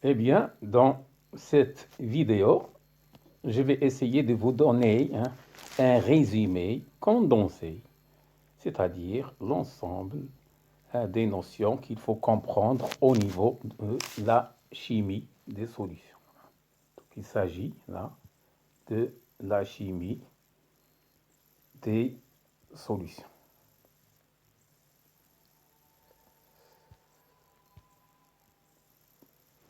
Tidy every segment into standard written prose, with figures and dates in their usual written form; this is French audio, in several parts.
Eh bien, dans cette vidéo, je vais essayer de vous donner un résumé condensé, c'est-à-dire l'ensemble des notions qu'il faut comprendre au niveau de la chimie des solutions. Donc, il s'agit là de la chimie des solutions.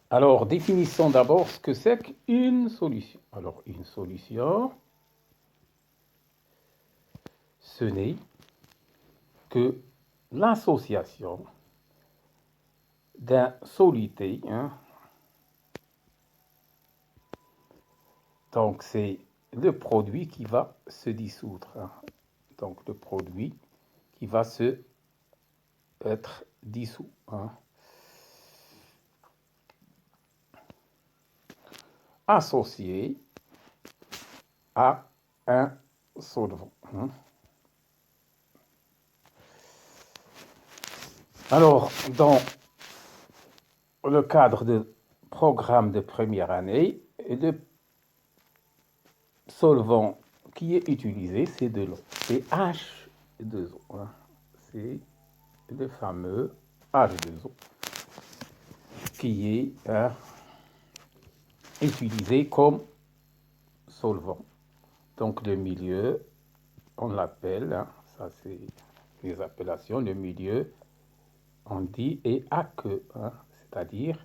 Alors, définissons d'abord ce que c'est qu'une solution. Alors, une solution, ce n'est que l'association d'un soluté. Donc, c'est le produit qui va se dissoudre. Donc, le produit qui va être dissous. Associé à un solvant. Alors, dans le cadre de programme de première année, le solvant qui est utilisé, c'est de l'eau. C'est H2O. C'est le fameux H2O qui est utilisé comme solvant. Donc le milieu, on l'appelle, ça c'est les appellations, le milieu, on dit est aqueux, c'est-à-dire,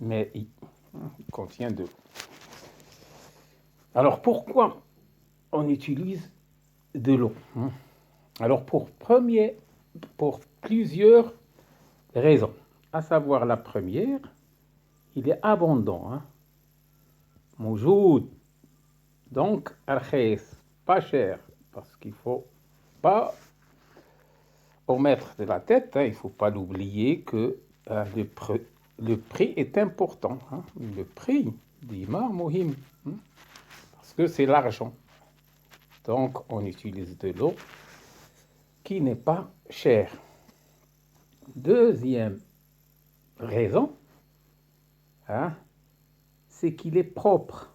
mais il contient de l'eau. Alors pourquoi on utilise de l'eau? Alors pour plusieurs raisons. À savoir la première, il est abondant. Moujoud. Donc, arkhis, pas cher, parce qu'il ne faut pas omettre de la tête, il ne faut pas l'oublier que le prix est important. Le prix d'Imar Mohim, parce que c'est l'argent. Donc, on utilise de l'eau qui n'est pas chère. Deuxième raison, c'est qu'il est propre.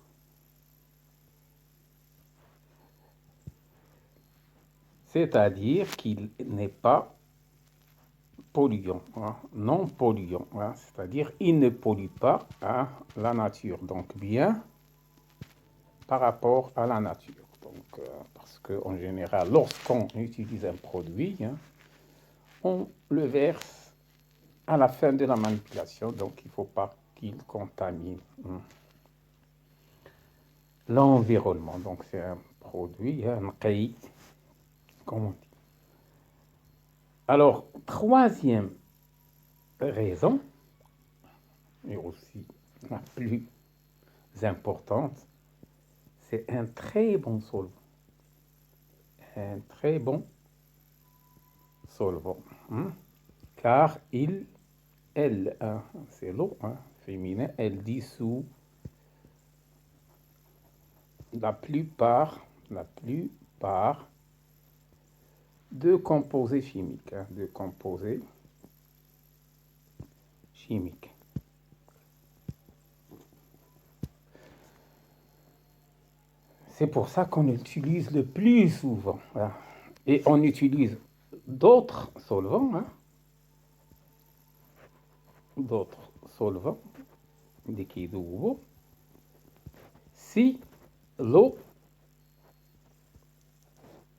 C'est-à-dire qu'il n'est pas polluant, non polluant, c'est-à-dire il ne pollue pas la nature, donc bien par rapport à la nature. Donc, parce qu'en général, lorsqu'on utilise un produit, on le verse à la fin de la manipulation, donc il ne faut pas qu'il contamine l'environnement. Donc c'est un produit, un caïd, comme on dit. Alors, troisième raison, et aussi la plus importante, c'est un très bon solvant. Un très bon solvant. Car elle, c'est l'eau féminin, elle dissout la plupart de composés chimiques. C'est pour ça qu'on l'utilise le plus souvent. Et on utilise d'autres solvants, liquides ou eau, si l'eau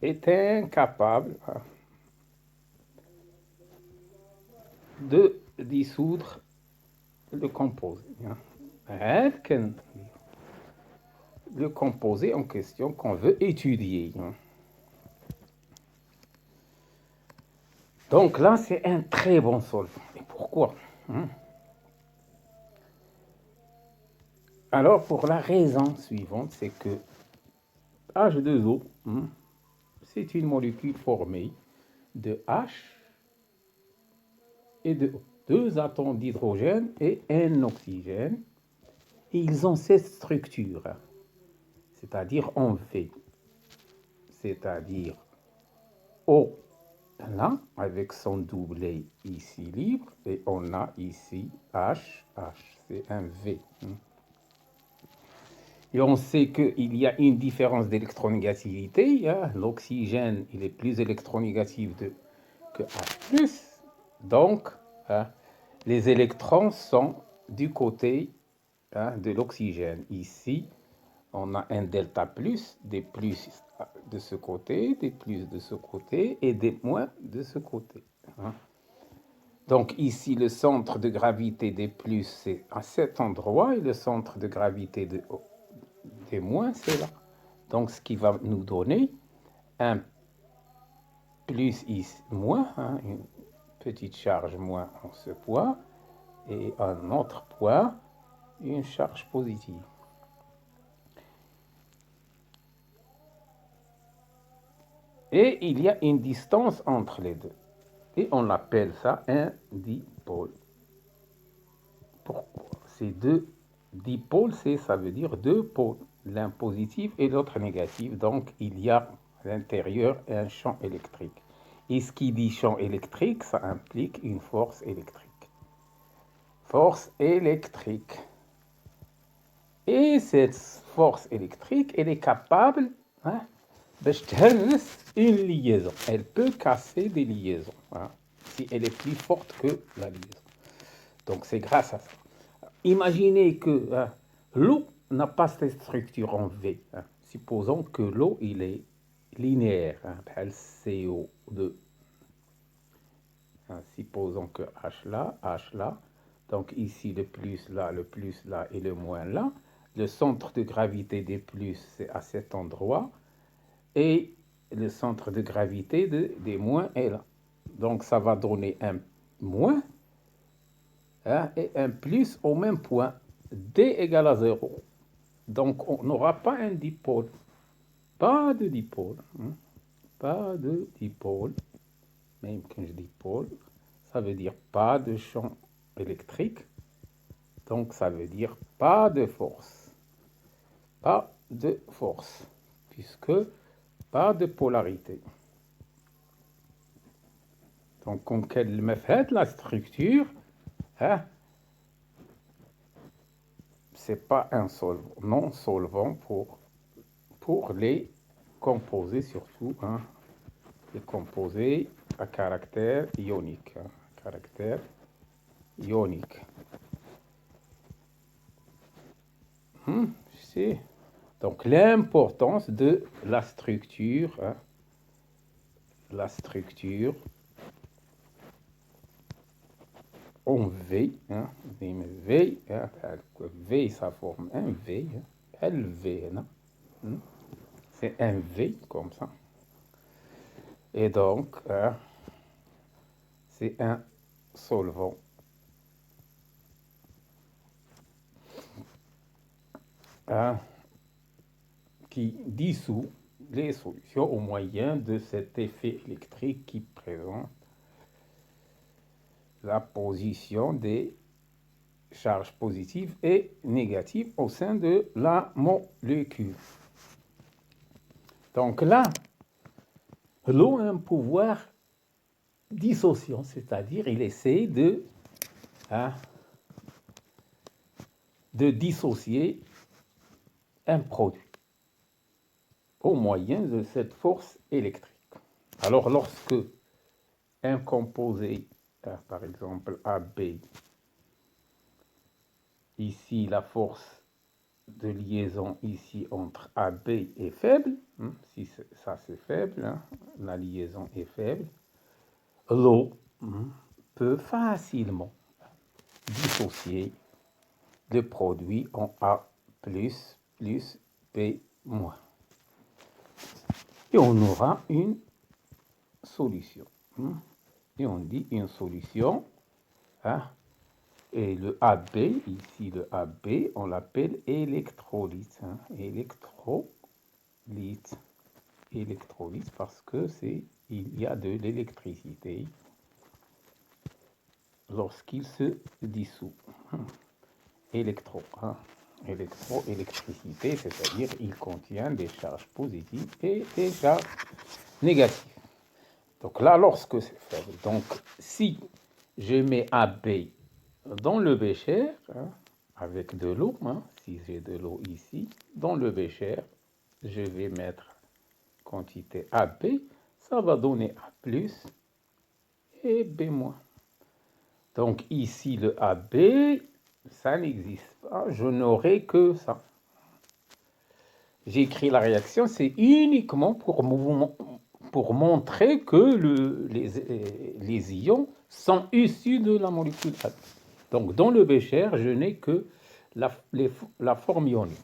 est incapable de dissoudre le composé. Le composé en question qu'on veut étudier. Donc là, c'est un très bon solvant. Et pourquoi? Alors, pour la raison suivante, c'est que H2O, c'est une molécule formée de H et de O. Deux atomes d'hydrogène et un oxygène. Et ils ont cette structure, c'est-à-dire en V, c'est-à-dire O là, avec son doublet ici libre, et on a ici H, c'est un V. Et on sait qu'il y a une différence d'électronégativité. Hein. L'oxygène, il est plus électronégatif que H+. Donc, hein, les électrons sont du côté de l'oxygène. Ici, on a un delta plus, des plus de ce côté, des plus de ce côté et des moins de ce côté. Hein. Donc ici, le centre de gravité des plus, c'est à cet endroit, et le centre de gravité des moins, c'est là. Donc ce qui va nous donner un plus ici, moins, hein, une petite charge moins en ce point, et un autre point, une charge positive. Et il y a une distance entre les deux. Et on appelle ça un dipôle. Pourquoi? Ces deux dipôles, ça veut dire deux pôles, l'un positif et l'autre négatif. Donc il y a à l'intérieur un champ électrique. Et ce qui dit champ électrique, ça implique une force électrique. Force électrique. Et cette force électrique, elle est capable une liaison. Elle peut casser des liaisons, hein, si elle est plus forte que la liaison. Donc c'est grâce à ça. Imaginez que l'eau n'a pas cette structure en V. Hein. Supposons que l'eau, il est linéaire, hein, CO2. Hein, supposons que H là. Donc ici le plus là et le moins là. Le centre de gravité des plus, c'est à cet endroit. Et le centre de gravité des moins est là. Donc ça va donner un moins, hein, et un plus au même point. D égale à 0. Donc on n'aura pas un dipôle. Pas de dipôle. Hein. Pas de dipôle. Même quand je dis pôle, ça veut dire pas de champ électrique. Donc ça veut dire pas de force. Pas de force. Puisque pas de polarité. Donc, comme qu'elle me fait la structure, hein, c'est pas un solvant, non solvant pour les composés surtout, hein, les composés à caractère ionique. Hein, caractère ionique. C'est donc l'importance de la structure, hein, la structure en V, hein, V, hein, V, ça forme un V, hein, LV, non? C'est un V comme ça. Et donc, c'est un solvant. Qui dissout les solutions au moyen de cet effet électrique qui présente la position des charges positives et négatives au sein de la molécule. Donc là, l'eau a un pouvoir dissociant, c'est-à-dire il essaie de dissocier un produit au moyen de cette force électrique. Alors lorsque un composé, par exemple AB, ici la force de liaison ici entre AB est faible, si ça c'est faible, hein, la liaison est faible, l'eau peut facilement dissocier le produit en A plus B moins. Et on aura une solution. Et on dit une solution, hein, et le AB, ici le AB, on l'appelle électrolyte. Hein, électrolyte parce que il y a de l'électricité lorsqu'il se dissout. Électricité, c'est-à-dire il contient des charges positives et des charges négatives. Donc là, lorsque c'est faible, donc si je mets AB dans le bécher, hein, avec de l'eau, hein, si j'ai de l'eau ici, dans le bécher, je vais mettre quantité AB, ça va donner A plus et B-. Donc ici, le AB, ça n'existe pas, je n'aurai que ça. J'ai écrit la réaction, c'est uniquement pour montrer que les ions sont issus de la molécule AB. Donc dans le bécher, je n'ai que la forme ionique.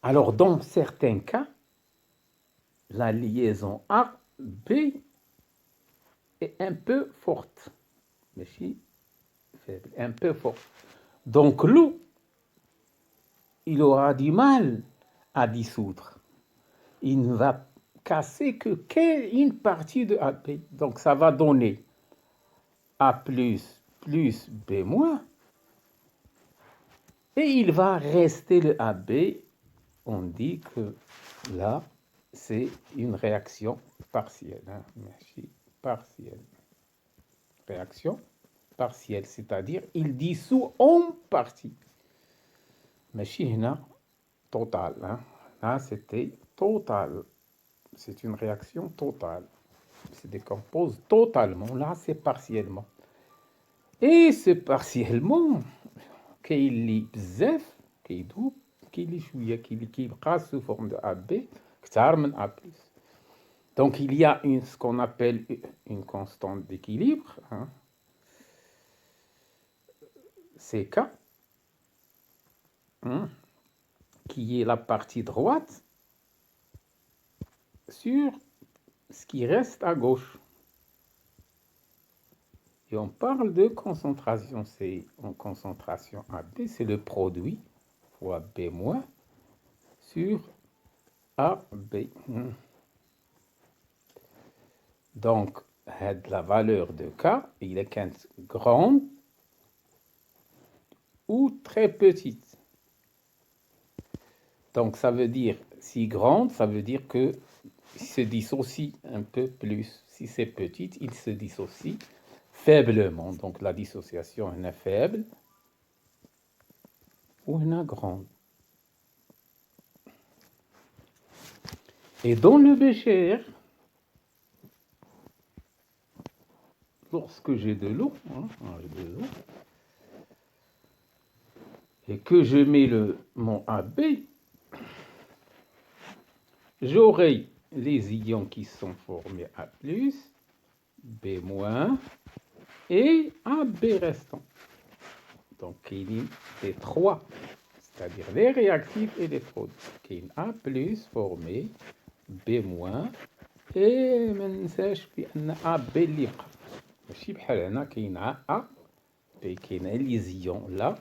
Alors dans certains cas, la liaison AB est un peu forte, mais si faible, un peu forte. Donc l'eau, il aura du mal à dissoudre. Il ne va casser qu'une partie de AB. Donc ça va donner A plus B moins. Et il va rester le AB. On dit que là, c'est une réaction partielle. Hein? Partielle. Réaction partielle, c'est-à-dire il dissout en partie. Mais هنا total. Hein? Là, c'était total. C'est une réaction totale. Se décompose totalement. Là, c'est partiellement. Et ce partiellement, كيلي بزاف كيدوب كيلي شويه كيبقى sous forme de AB كتار من A+. Donc il y a ce qu'on appelle une constante d'équilibre, hein, CK, hein, qui est la partie droite sur ce qui reste à gauche. Et on parle de concentration C en concentration AB, c'est le produit fois B- sur AB. Donc, la valeur de K, il est grande ou très petite. Donc, ça veut dire, si grande, ça veut dire que il se dissocie un peu plus. Si c'est petite, il se dissocie faiblement. Donc, la dissociation est faible ou est grande. Et dans le bécher, lorsque j'ai de l'eau, et que je mets mon AB, j'aurai les ions qui sont formés A+, B- et AB restant. Donc, il y a les trois, c'est-à-dire les réactifs et les produits. Il y a A+, formé, B-, et ما ننساش بأن AB اللي بقى. ماشي بحال هنا كاين A, B, كاين les ions là.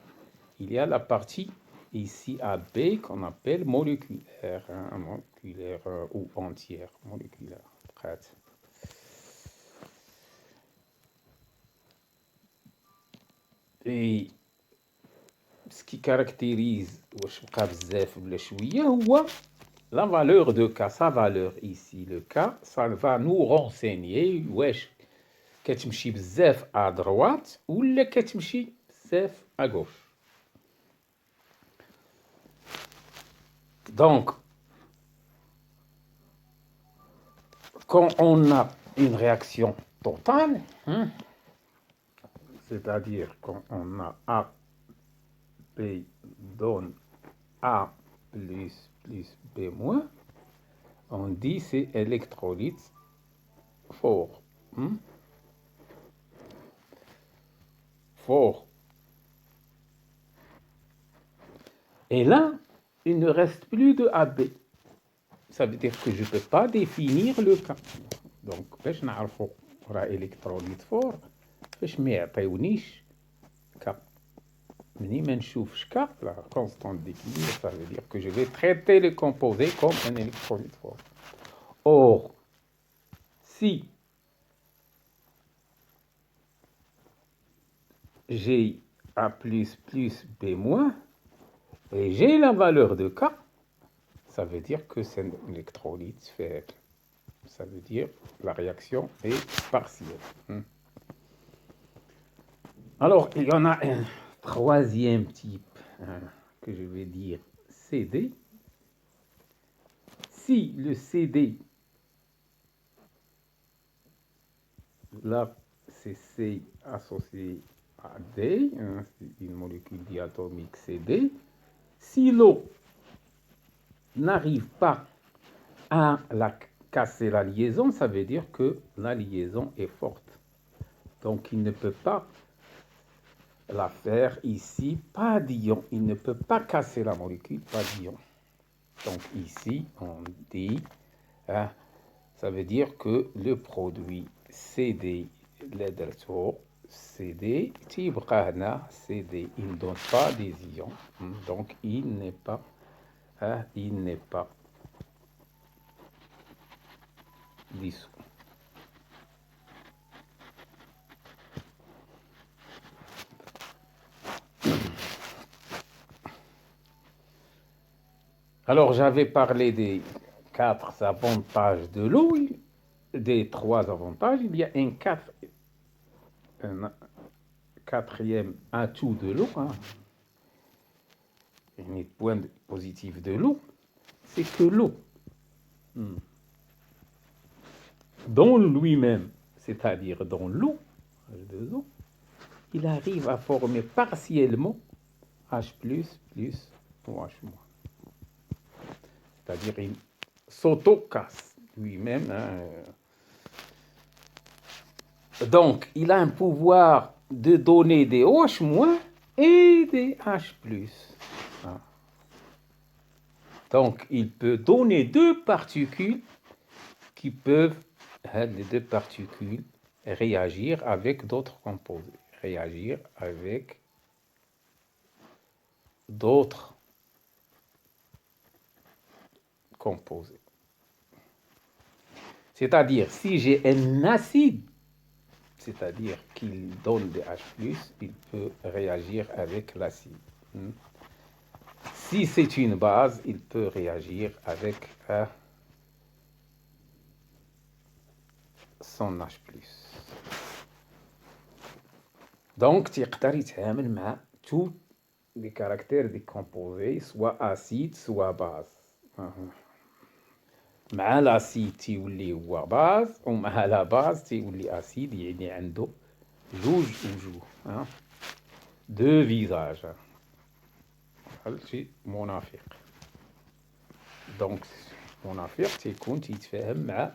Il y a la partie ici AB qu'on appelle moléculaire, hein, moléculaire ou entière, moléculaire. Prête. Et ce qui caractérise واش بقى بزاف ولا شويه هو la valeur de K, sa valeur ici, le K, ça va nous renseigner واش كتمشي بزاف à droite ولا كتمشي بزاف à gauche. Donc, quand on a une réaction totale, hein, c'est-à-dire quand on a A, B donne A plus B moins, on dit c'est électrolyte fort. Hein? Fort. Et là, il ne reste plus de AB. Ça veut dire que je ne peux pas définir le cas. Donc, باش نعرفوا راه électrolyte fort, باش ما يعطيونيش K. مني ما نشوفش K, la constante d'équilibre, ça veut dire que je vais traiter le composé comme un électrolyte fort. Or, si j'ai A+, B-, et j'ai la valeur de K, ça veut dire que c'est un électrolyte faible. Ça veut dire la réaction est partielle. Alors, il y en a un troisième type que je vais dire CD. Si le CD, là, c'est C associé à D, c'est une molécule diatomique CD. Si l'eau n'arrive pas à casser la liaison, ça veut dire que la liaison est forte. Donc, il ne peut pas la faire ici, pas d'ion. Il ne peut pas casser la molécule, pas d'ion. Donc, ici, on dit, ça veut dire que le produit CD, CD, CD, il ne donne pas des ions. Donc, il n'est pas dissous. Alors, j'avais parlé des 4 avantages de l'eau, des 3 avantages. Il y a un quatrième atout de l'eau, un point positif de l'eau, c'est que l'eau, dans lui-même, c'est-à-dire dans l'eau, H2O, il arrive à former partiellement H+, plus ou H-. C'est-à-dire il s'auto-casse lui-même. Donc, il a un pouvoir de donner des OH- et des H+. Donc, il peut donner 2 particules qui peuvent, les 2 particules, réagir avec d'autres composés. Réagir avec d'autres composés. C'est-à-dire, si j'ai un acide, c'est-à-dire qu'il donne des H+, il peut réagir avec l'acide. Si c'est une base, il peut réagir avec son H+. Donc, تقدر يتعامل مع tous les caractères des composés, soit acide, soit base. مع l'acide تيولي هو باز ومع لا باز تيولي acide، يعني عنده جوج وجوه. دو فيزاج. هادشي منافق. دونك منافق تيكون تيتفاهم مع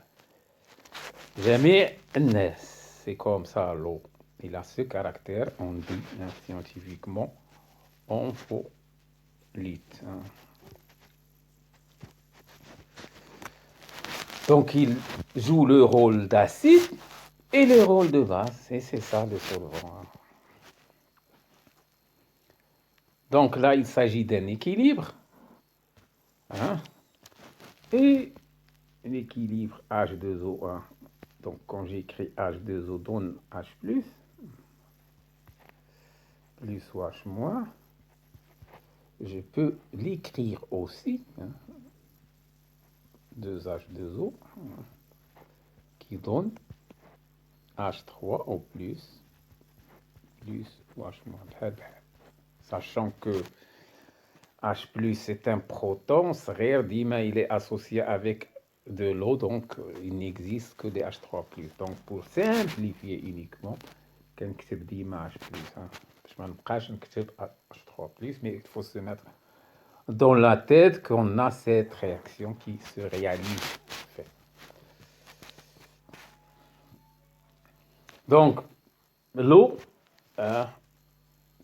جميع الناس. C'est comme ça l'eau. Il a ce caractère, on dit scientifiquement, ampholyte. Donc il joue le rôle d'acide et le rôle de base, et c'est ça le solvant. Donc là, il s'agit d'un équilibre. Et l'équilibre H2O. Donc quand j'écris H2O donne H+, plus ou H-, je peux l'écrire aussi, 2H2O, qui donne H3 au plus ou H-. Sachant que H+ est un proton, صغير ديما il est associé avec de l'eau, donc il n'existe que des H3+. Donc pour simplifier uniquement, كنكتب ديما H+, باش ما نبقاش نكتب H3+, mais il faut se mettre dans la tête qu'on a cette réaction qui se réalise. Donc l'eau,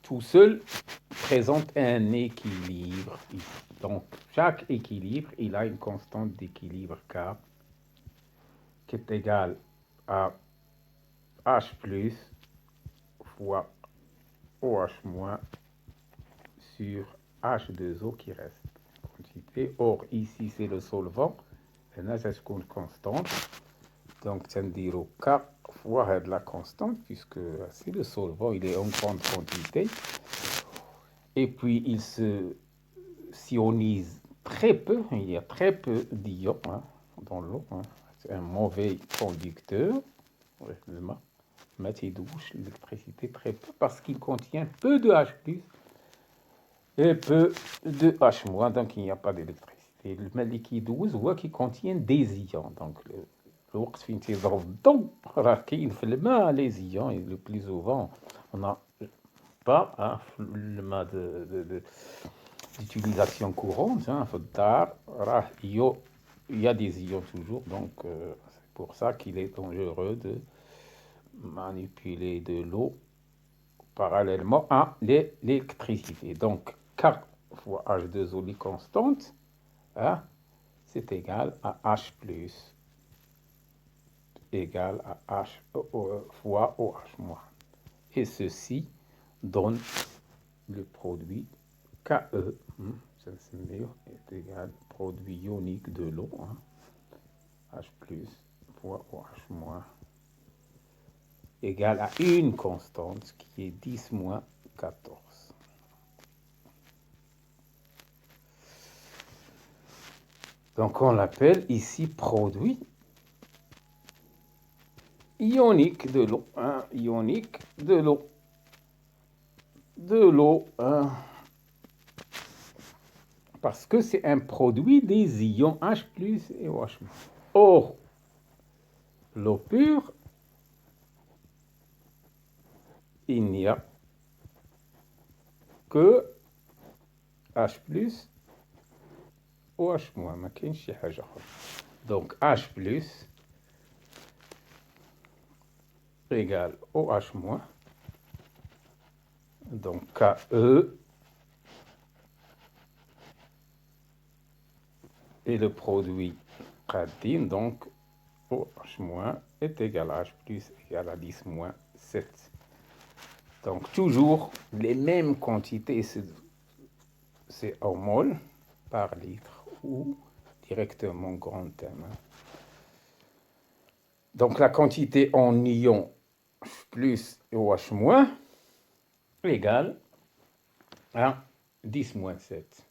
tout seul, présente un équilibre ici. Donc, chaque équilibre, il a une constante d'équilibre K qui est égale à H+ fois OH- sur H2O qui reste quantité. Or, ici, c'est le solvant. Et là, c'est une constante. Donc, ça veut dire K fois la constante, puisque c'est le solvant, il est en grande quantité. Et puis, il se s'ionise très peu, il y a très peu d'ions dans l'eau. c'est un mauvais conducteur. Mais il douche l'électricité très peu parce qu'il contient peu de H+, et peu de H-, donc il n'y a pas d'électricité. Le liquide 12 voit qu'il contient des ions. Donc, الوقت فين تيضرب الضوء راه كاين في الماء les ions, et le plus souvent on n'a pas le الماء d'utilisation courante في الدار راه il y a des ions toujours, donc c'est pour ça qu'il est dangereux de manipuler de l'eau parallèlement à l'électricité. Donc, K fois H2O constante, hein, c'est égal à H plus égal à H fois OH-. Et ceci donne le produit KE, ça c'est mieux, est égal au produit ionique de l'eau, hein, H plus fois OH- égal à une constante qui est 10 moins 14. Donc on l'appelle ici produit ionique de l'eau, hein, ionique de l'eau. Hein, parce que c'est un produit des ions H plus et OH-. Or, l'eau pure, il n'y a que H plus OH-. ما كاينش شي حاجة أخرى. Donc H plus égale OH-. Donc KE est le produit Radine, donc OH- est égal à H plus égal à 10 moins 7. Donc toujours les mêmes quantités, c'est en mol par litre ou directement grand M. Donc la quantité en ion plus OH- égale à 10 moins 7.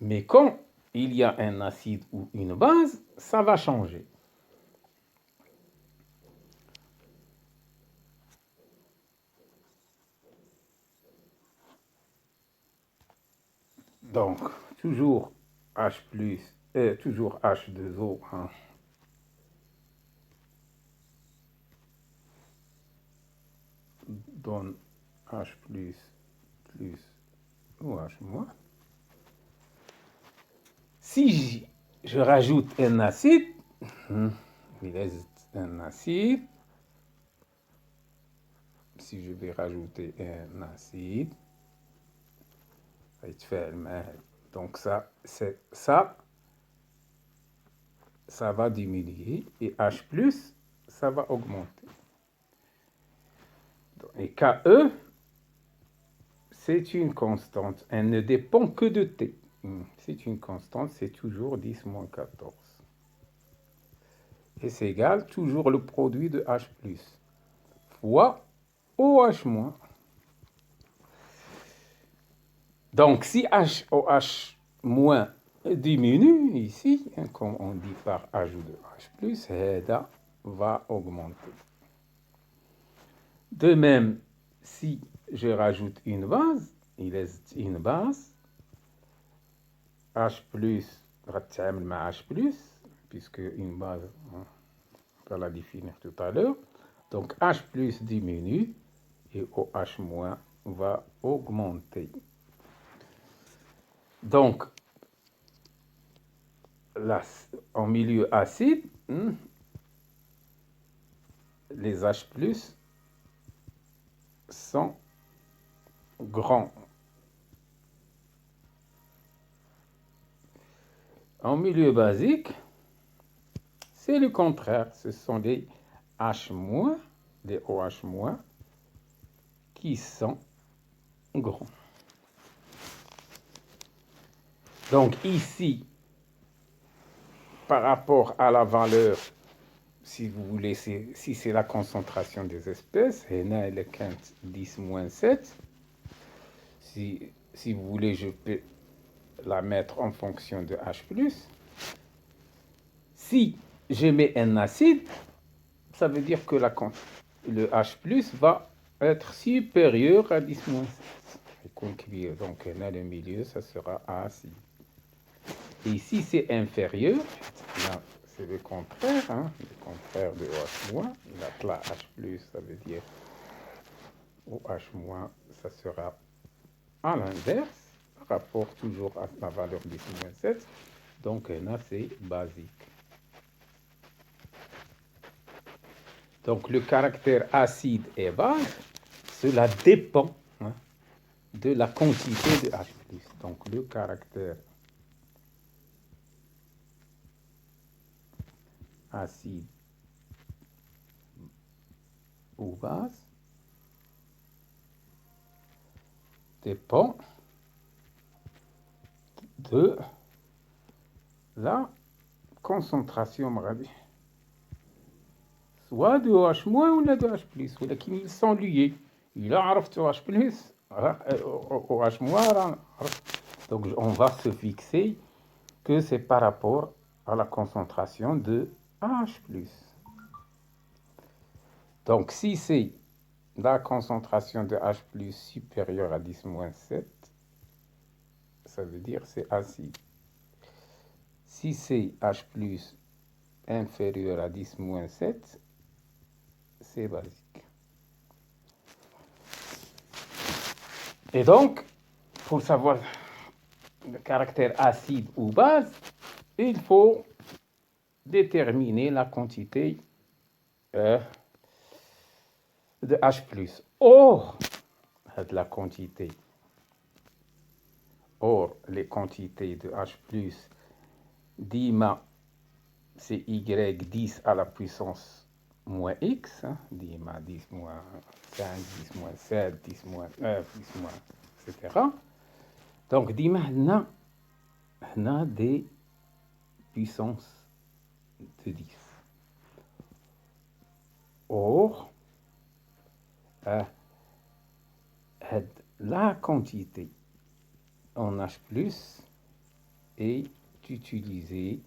Mais quand il y a un acide ou une base, ça va changer. Donc, toujours H plus, toujours H2O, hein, donne H plus OH-. Si je rajoute un acide, il reste un acide. Si je vais rajouter un acide, donc ça, c'est ça va diminuer, et H plus, ça va augmenter. Et KE, c'est une constante. Elle ne dépend que de T. C'est une constante, c'est toujours 10 moins 14. Et c'est égal toujours le produit de H plus fois OH-. Donc si HOH- diminue ici, hein, comme on dit par ajout de H plus, HEDA va augmenter. De même, si je rajoute une base, il reste une base, H plus, H plus, puisque une base, on va la définir tout à l'heure. Donc H plus diminue et OH- va augmenter. Donc, là, en milieu acide, les H plus sont grands. En milieu basique, c'est le contraire. Ce sont des H-, des OH-, qui sont grands. Donc ici, par rapport à la valeur, si vous voulez, si c'est la concentration des espèces, HNA et le 10 moins 7, si vous voulez, je peux la mettre en fonction de H+. Si je mets un acide, ça veut dire que le H+ va être supérieur à 10-7. Donc là, le milieu, ça sera acide. Et si c'est inférieur, là, c'est le contraire, hein, le contraire de OH-. Là, H+, ça veut dire OH-, ça sera à l'inverse, par rapport toujours à la valeur 10-7. Donc là, c'est basique. Donc le caractère acide et base, cela dépend, hein, de la quantité de H+. Donc le caractère acide ou base dépend de la concentration, soit de OH- ou de H+, ولكن ils sont liés. إلا عرفت OH+, OH-. Donc on va se fixer que c'est par rapport à la concentration de H+. Donc si c'est la concentration de H+ supérieure à 10-7, ça veut dire c'est acide. Si c'est H+ inférieur à 10-7, c'est basique. Et donc, pour savoir le caractère acide ou base, il faut déterminer la quantité de H+. Or, la quantité. Or, les quantités de H+, d'IMA, c'est Y10 à la puissance moins X, hein, d'IMA 10 moins 5, 10 moins 7, 10 moins 9, 10 moins, etc. Donc, d'IMA, on a des puissances de 10. Or, la quantité en H+ est utilisée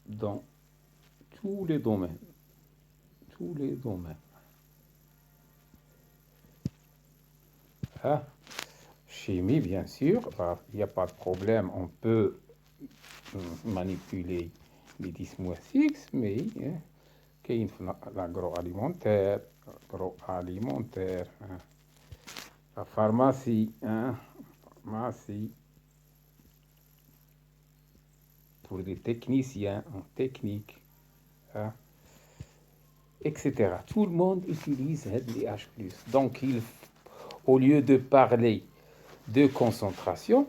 dans tous les domaines. Tous les domaines. Chimie, bien sûr, il n'y a pas de problème, on peut manipuler les 10-6, mais l'agroalimentaire, la pharmacie, pour les techniciens en technique, etc. Tout le monde utilise les H+. Donc, au lieu de parler de concentration,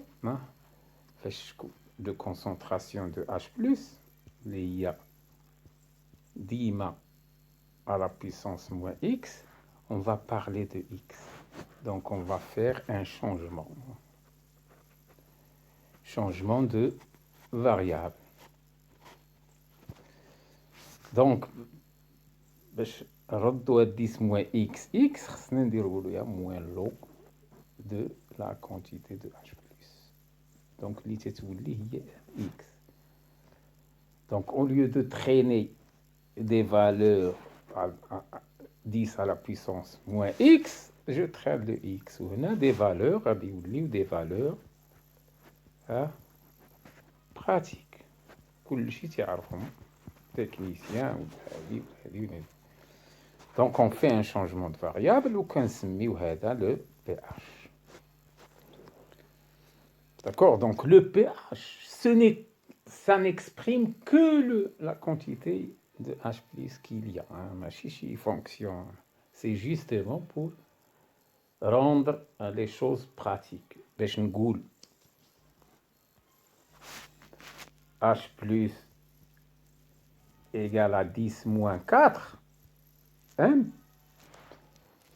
de concentration de H+, il y a d'IMA à la puissance moins X, on va parler de X. Donc, on va faire un changement. Changement de variable. Donc, باش نردوا 10 moins x, خصنا نديروا له moins l'eau de la quantité de H+. Donc, اللي تتولي هي x. Donc, au lieu de traîner des valeurs à 10 à la puissance moins x, je traîne le x. On a des valeurs, ou des valeurs pratiques. كل شيء تعرفهم technicien ou donc on fait un changement de variable ou qu'on se met le pH. D'accord? Donc le pH, ça n'exprime que la quantité de H+ qu'il y a. Ma chichi fonction, c'est justement pour rendre les choses pratiques. باش نقول H+ égale à 10 moins 4,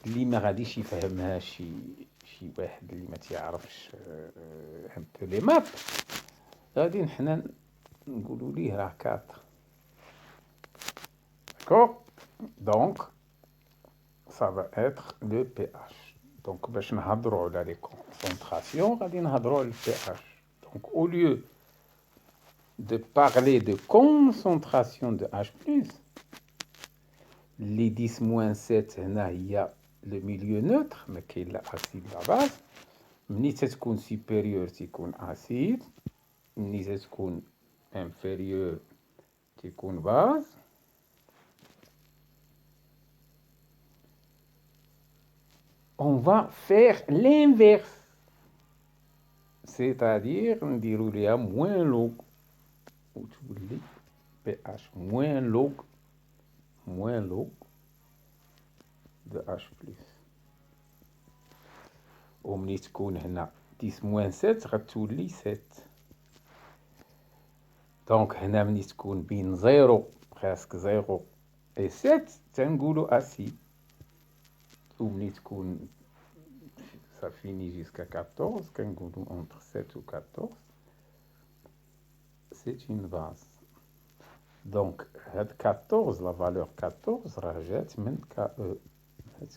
اللي ما غاديش يفهمها شي واحد اللي ما تيعرفش un peu les maths, غادي نحنا نقولوا ليه راه 4. D'accord? Donc, ça va être le pH. Donc, باش نهضروا على les concentrations, غادي نهضروا على le pH. Donc, au lieu de parler de concentration de H+, les 10-7 هنا هي le milieu neutre, mais كاين l'acide la base. ملي تتكون supérieur تيكون acide, ملي تتكون inférieur تيكون base. On va faire l'inverse, c'est-à-dire نديرو ليها moins log وتولي pH moins log de H+. وملي تكون هنا 10-7 غتولي 7. دونك هنا ملي تكون بين 0 presque 0 et 7 تنقولو acide. وملي تكون ça finit jusqu'à 14 كنقولو entre 7 ou 14 c'est une base. Donc هاد 14 la valeur 14 راه جات من KE.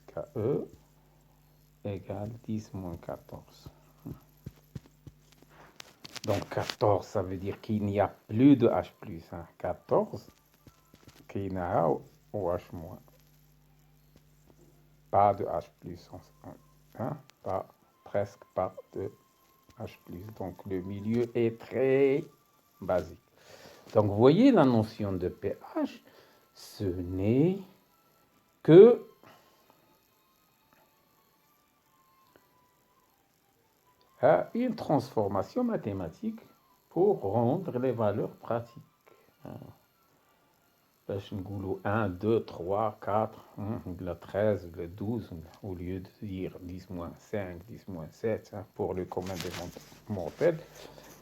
KE égale 10-14. Donc 14 ça veut dire qu'il n'y a plus de H+. 14 كاينها OH-. Pas de H+, pas, presque pas de H+. Donc le milieu est très basique. Donc vous voyez la notion de pH, ce n'est que une transformation mathématique pour rendre les valeurs pratiques. باش نقولوا 1, 2, 3, 4, le 13, le 12, au lieu de dire 10-5, 10-7, pour le commun des mortels,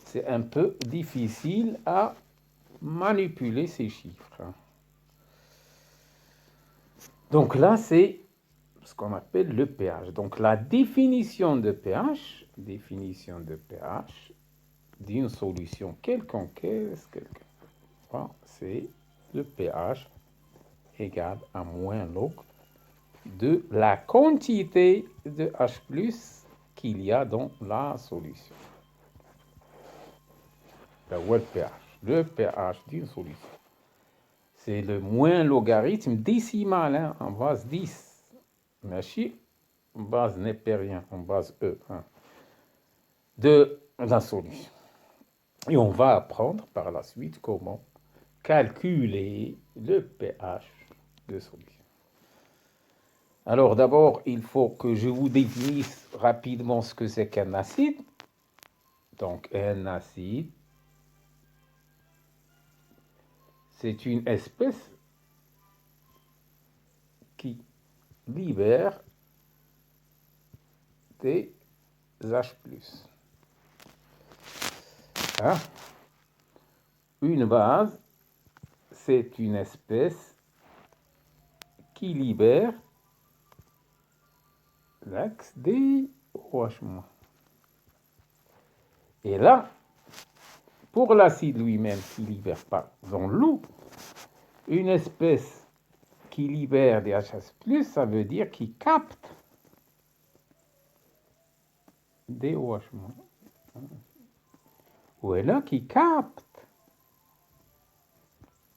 c'est un peu difficile à manipuler ces chiffres. Donc là, c'est ce qu'on appelle le pH. Donc la définition de pH d'une solution quelconque, c'est le pH égale à moins log de la quantité de H+ qu'il y a dans la solution. Le pH d'une solution. C'est le moins logarithme décimal en base 10. Machi, en base népérien, en base E, de la solution. Et on va apprendre par la suite comment calculer le pH de solution. Alors d'abord, il faut que je vous définisse rapidement ce que c'est qu'un acide. Donc un acide, c'est une espèce qui libère des H+. Une base, c'est une espèce qui libère l'axe des OH-. Et là, pour l'acide lui-même qui libère pas dans l'eau, une espèce qui libère des H+, ça veut dire qu'il capte des OH-. Ou là qui capte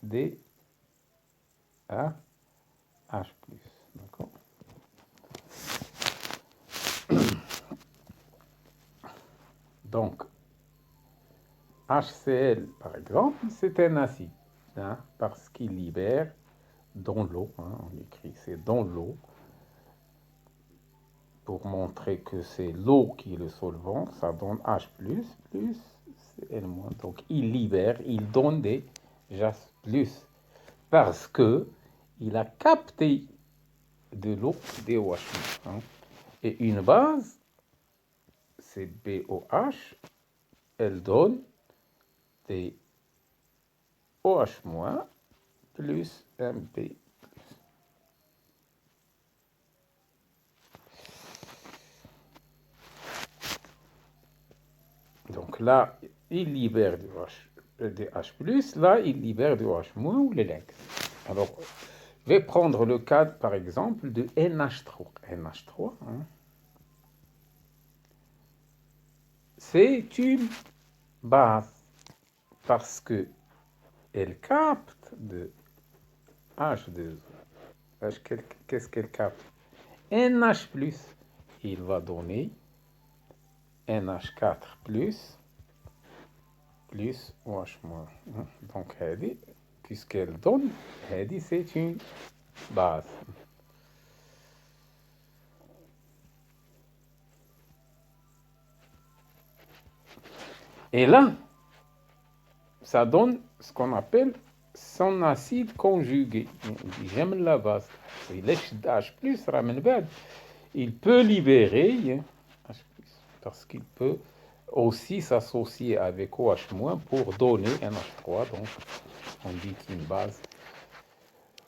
des H+. D'accord? Donc, HCl, par exemple, c'est un acide, parce qu'il libère dans l'eau, on écrit c'est dans l'eau, pour montrer que c'est l'eau qui est le solvant, ça donne H+, plus Cl-. Donc, il libère, il donne des H+, parce que il a capté de l'eau des OH. Et une base, c'est BOH, elle donne des OH- plus Mp+. Donc là, il libère des H+, là, il libère du OH- ou l'électre. Alors, je vais prendre le cas, par exemple, de NH3. NH3, c'est une base parce que elle capte de H2O. Qu'est-ce qu'elle capte? NH+, il va donner NH4+, plus OH-. Donc, puisqu'elle donne, c'est une base. Et là, ça donne ce qu'on appelle son acide conjugué. J'aime la base. H+, il peut libérer H+, parce qu'il peut aussi s'associer avec OH- pour donner NH3. Donc, on dit qu'une base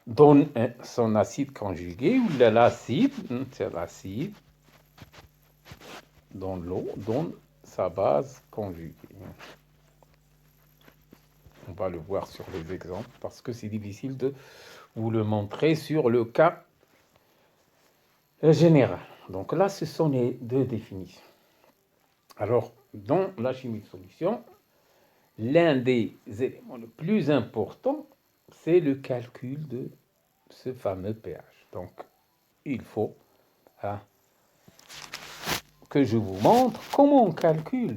donne son acide conjugué, ou l'acide, c'est l'acide, dans l'eau, donne sa base conjuguée. On va le voir sur les exemples, parce que c'est difficile de vous le montrer sur le cas général. Donc là, ce sont les deux définitions. Alors, dans la chimie de solution, l'un des éléments les plus importants, c'est le calcul de ce fameux pH. Donc, il faut que je vous montre comment on calcule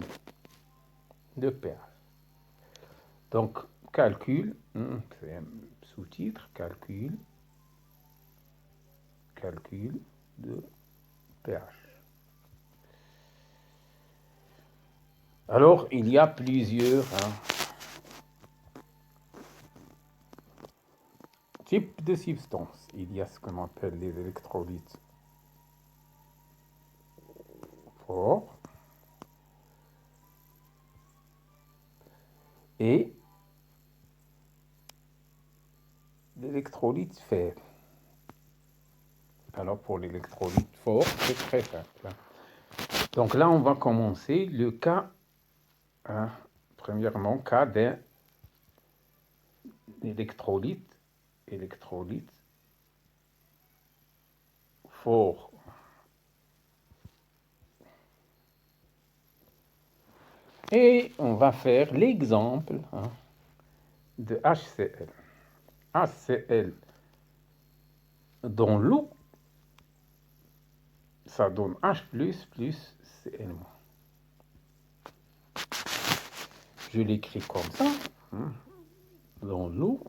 le pH. Donc, calcul, c'est un sous-titre, calcul de pH. Alors, il y a plusieurs types de substances. Il y a ce qu'on appelle les électrolytes forts et l'électrolyte faible. Alors, pour l'électrolyte fort, c'est très simple. Donc là, on va commencer le cas, premièrement, cas d'un électrolyte fort. Et on va faire l'exemple de HCl. HCl dans l'eau, ça donne H+, plus Cl-. Je l'écris comme ça, dans l'eau,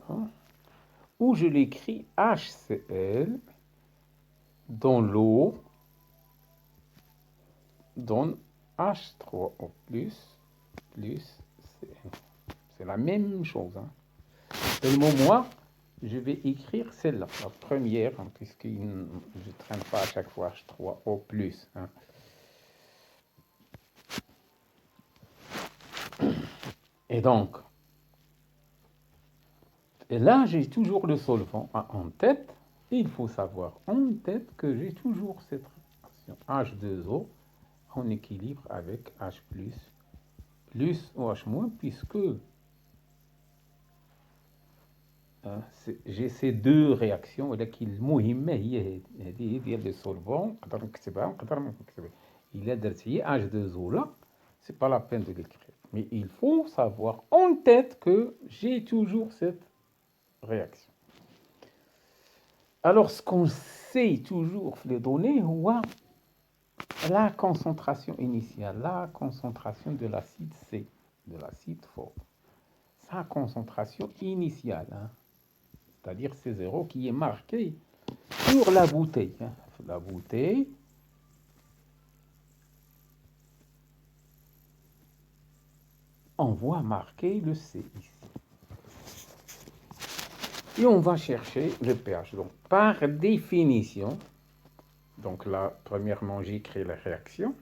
ou je l'écris HCl dans l'eau, donne H3O+, plus Cl. C'est la même chose. Seulement moi, je vais écrire celle-là, la première, puisque je ne traîne pas à chaque fois H3O+. Et donc, et là, j'ai toujours le solvant en tête. Et il faut savoir en tête que j'ai toujours cette réaction H2O en équilibre avec H+, plus OH-, puisque j'ai ces deux réactions المهمة هي هذه ديال لي سولفون نقدر نكتبها ونقدر ما نكتبها. Il a درتي H2O là, c'est pas la peine de l'écrire. Mais il faut savoir en tête que j'ai toujours cette réaction. Alors, ce qu'on sait toujours les données, c'est la concentration initiale, la concentration de l'acide C, de l'acide fort. Sa concentration initiale, c'est-à-dire C0 qui est marqué sur la bouteille. La bouteille, on voit marquer le C ici. Et on va chercher le pH. Donc, par définition, donc là, premièrement, j'écris la réaction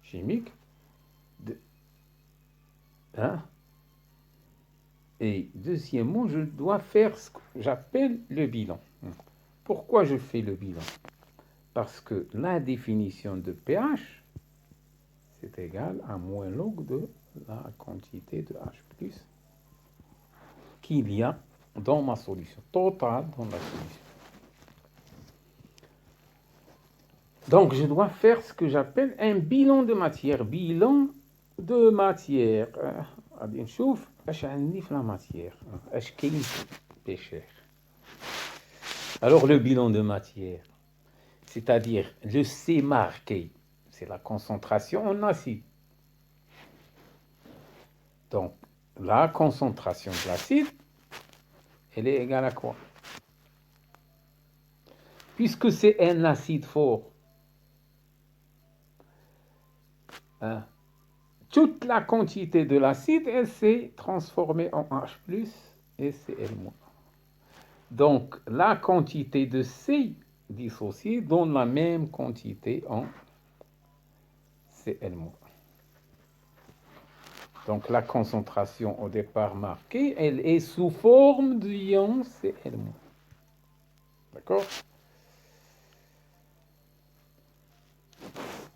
chimique. Et deuxièmement, je dois faire ce que j'appelle le bilan. Pourquoi je fais le bilan? Parce que la définition de pH, c'est égal à moins log de la quantité de H+, qu'il y a dans ma solution, totale dans la solution. Donc, je dois faire ce que j'appelle un bilan de matière. Bilan de matière. غادي نشوف اش عندي في la matière. اش كاين pécher. Alors le bilan de matière, c'est-à-dire le C marqué, c'est la concentration en acide. Donc la concentration de l'acide, elle est égale à quoi? Puisque c'est un acide fort, hein, toute la quantité de l'acide, elle s'est transformée en H+, et Cl-. Donc, la quantité de C dissociée donne la même quantité en Cl-. Donc, la concentration au départ marquée, elle est sous forme d'ion Cl-. D'accord?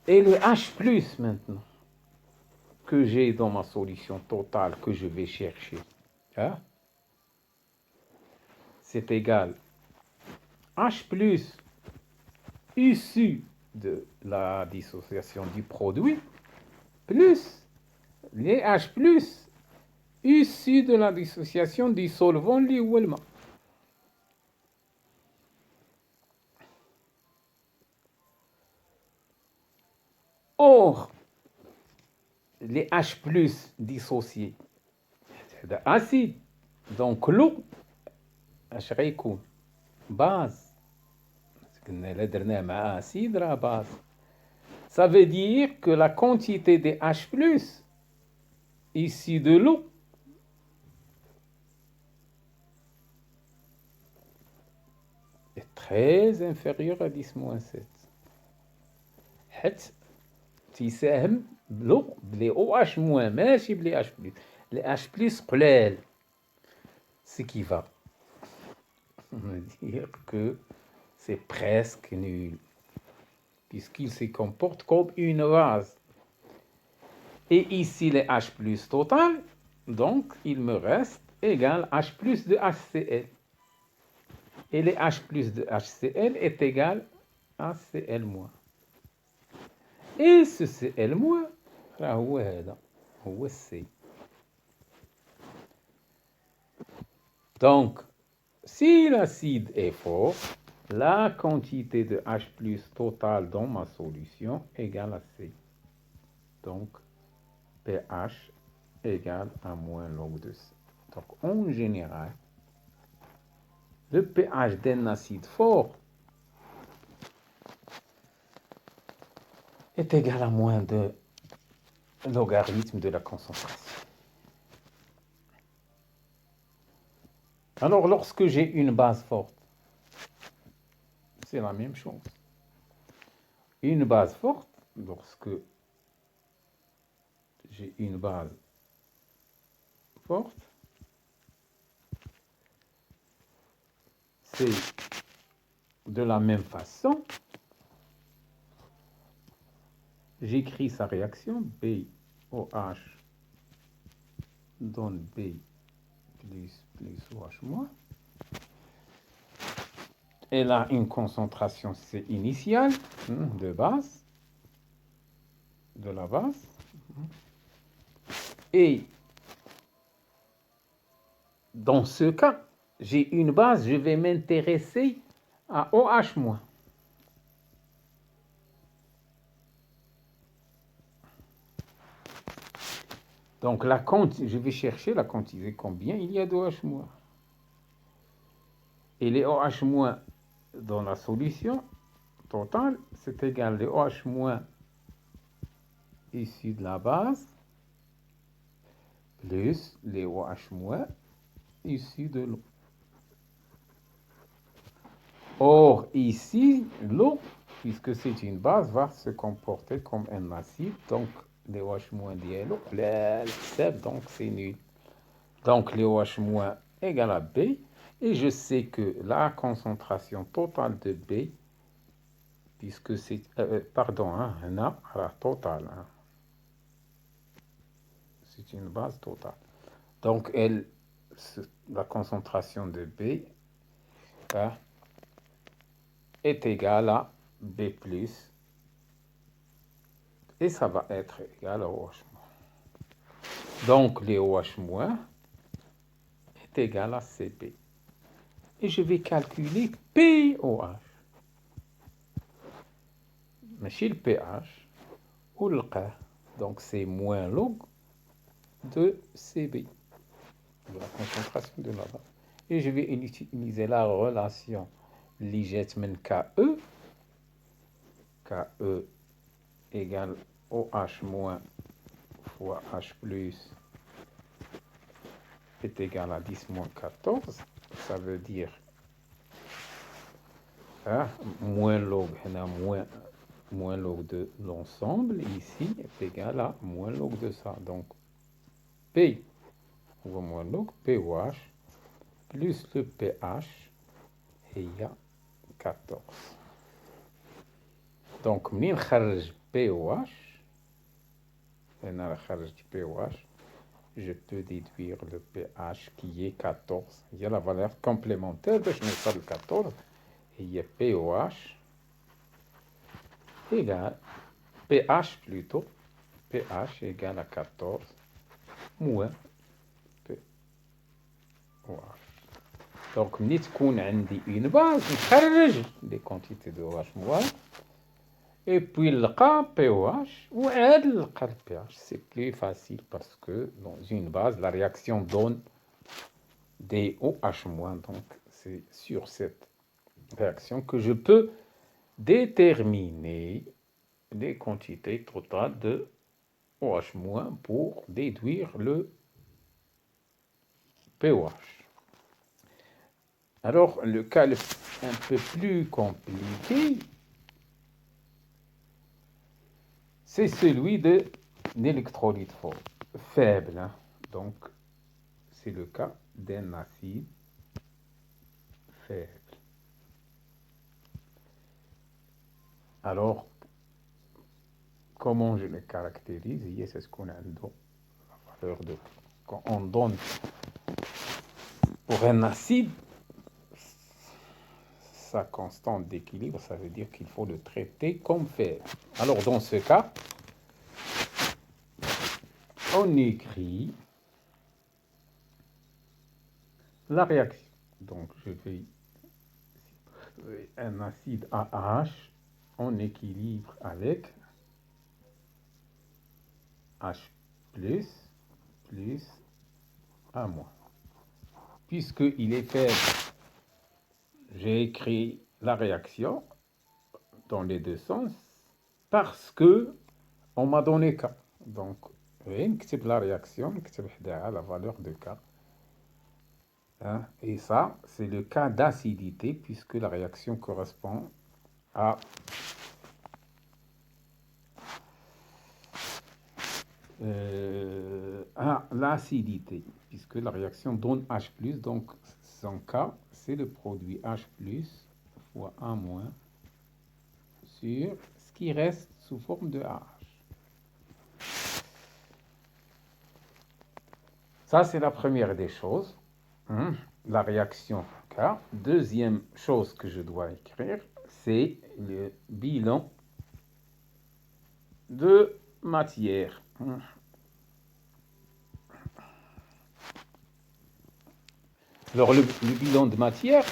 Et le H+, maintenant, que j'ai dans ma solution totale, que je vais chercher, hein, c'est égal H+, issu de la dissociation du produit, plus les H+, issus de la dissociation du solvant li هو الماء. Or, les H+ dissociés, c'est acide. Donc l'eau, اش غيكون؟ base. قلنا إلا درناه مع acide راه base. Ça veut dire que la quantité des H+ ici de l'eau est très inférieure à 10-7. حيت تيساهم بلو بلي OH- ماشي بلي H+. Les H+ قلال. Ce qui va me dire que c'est presque nul, puisqu'il se comporte comme une base. Et ici, les H+ total, donc il me reste égal H+ de HCl. Et les H+ de HCl est égal à Cl-. Et ce Cl-, هو هذا هو C. Donc, si l'acide est fort, la quantité de H+ total dans ma solution égale à C. Donc, pH égale à moins log de C. Donc, en général, le pH d'un acide fort est égal à moins de logarithme de la concentration. Alors, lorsque j'ai une base forte, c'est la même chose. Une base forte, lorsque j'ai une base forte, c'est de la même façon, j'écris sa réaction, BOH donne B plus OH-. Elle a une concentration C initiale de base, de la base, et dans ce cas, j'ai une base, je vais m'intéresser à OH-. Donc, je vais chercher la quantité, combien il y a d'OH-. Et les OH- dans la solution totale, c'est égal les OH- issus de la base, plus les OH- issus de l'eau. Or, ici, l'eau, puisque c'est une base, va se comporter comme un acide, donc les OH- liés à l'eau, donc c'est nul. Donc, les OH- égale à B, et je sais que la concentration totale de B, puisque c'est, pardon, non, la totale, c'est une base totale. Donc, la concentration de B est égale à B+, et ça va être égal à OH-. Donc, les OH- est égal à Cp. Et je vais calculer POH. Mais chez le pH, ou le K, donc c'est moins log de Cb, de la concentration de la base. Et je vais utiliser la relation Ligetman KE, KE égale OH- fois H plus est égal à 10-14. Ça veut dire moins log, moins log de l'ensemble ici est égal à moins log de ça. Donc P ou moins log POH plus le pH et il y a 14. Donc منين خرج POH هنا خرج POH je peux déduire le pH qui est 14. Il y a la valeur complémentaire de 14 et il y a POH égale pH plutôt pH égale à 14 moins POH. Donc ملي تكون عندي une base نخرج des quantités de OH- et puis نلقى POH وعاد نلقى le pH. C'est plus facile parce que dans une base la réaction donne des OH-, donc c'est sur cette réaction que je peux déterminer les quantités totales de OH- pour déduire le POH. Alors, le cas un peu plus compliqué, c'est celui de l'électrolyte faible. Hein. Donc, c'est le cas d'un acide faible. Alors, comment je le caractérise? C'est ce qu'on a dans la valeur de... Quand on donne pour un acide sa constante d'équilibre, ça veut dire qu'il faut le traiter comme faible. Alors, dans ce cas, on écrit la réaction. Donc, je vais un acide AH en équilibre avec H plus A-. Puisqu'il est faible, j'ai écrit la réaction dans les deux sens parce que on m'a donné K. Donc, c'est la réaction, la valeur de K. Hein? Et ça, c'est le cas d'acidité puisque la réaction correspond à l'acidité, puisque la réaction donne H+, donc son K, c'est le produit H+, fois A- sur ce qui reste sous forme de AH. Ça, c'est la première des choses, la réaction K. Deuxième chose que je dois écrire, c'est le bilan de matière. Alors, le bilan de matière,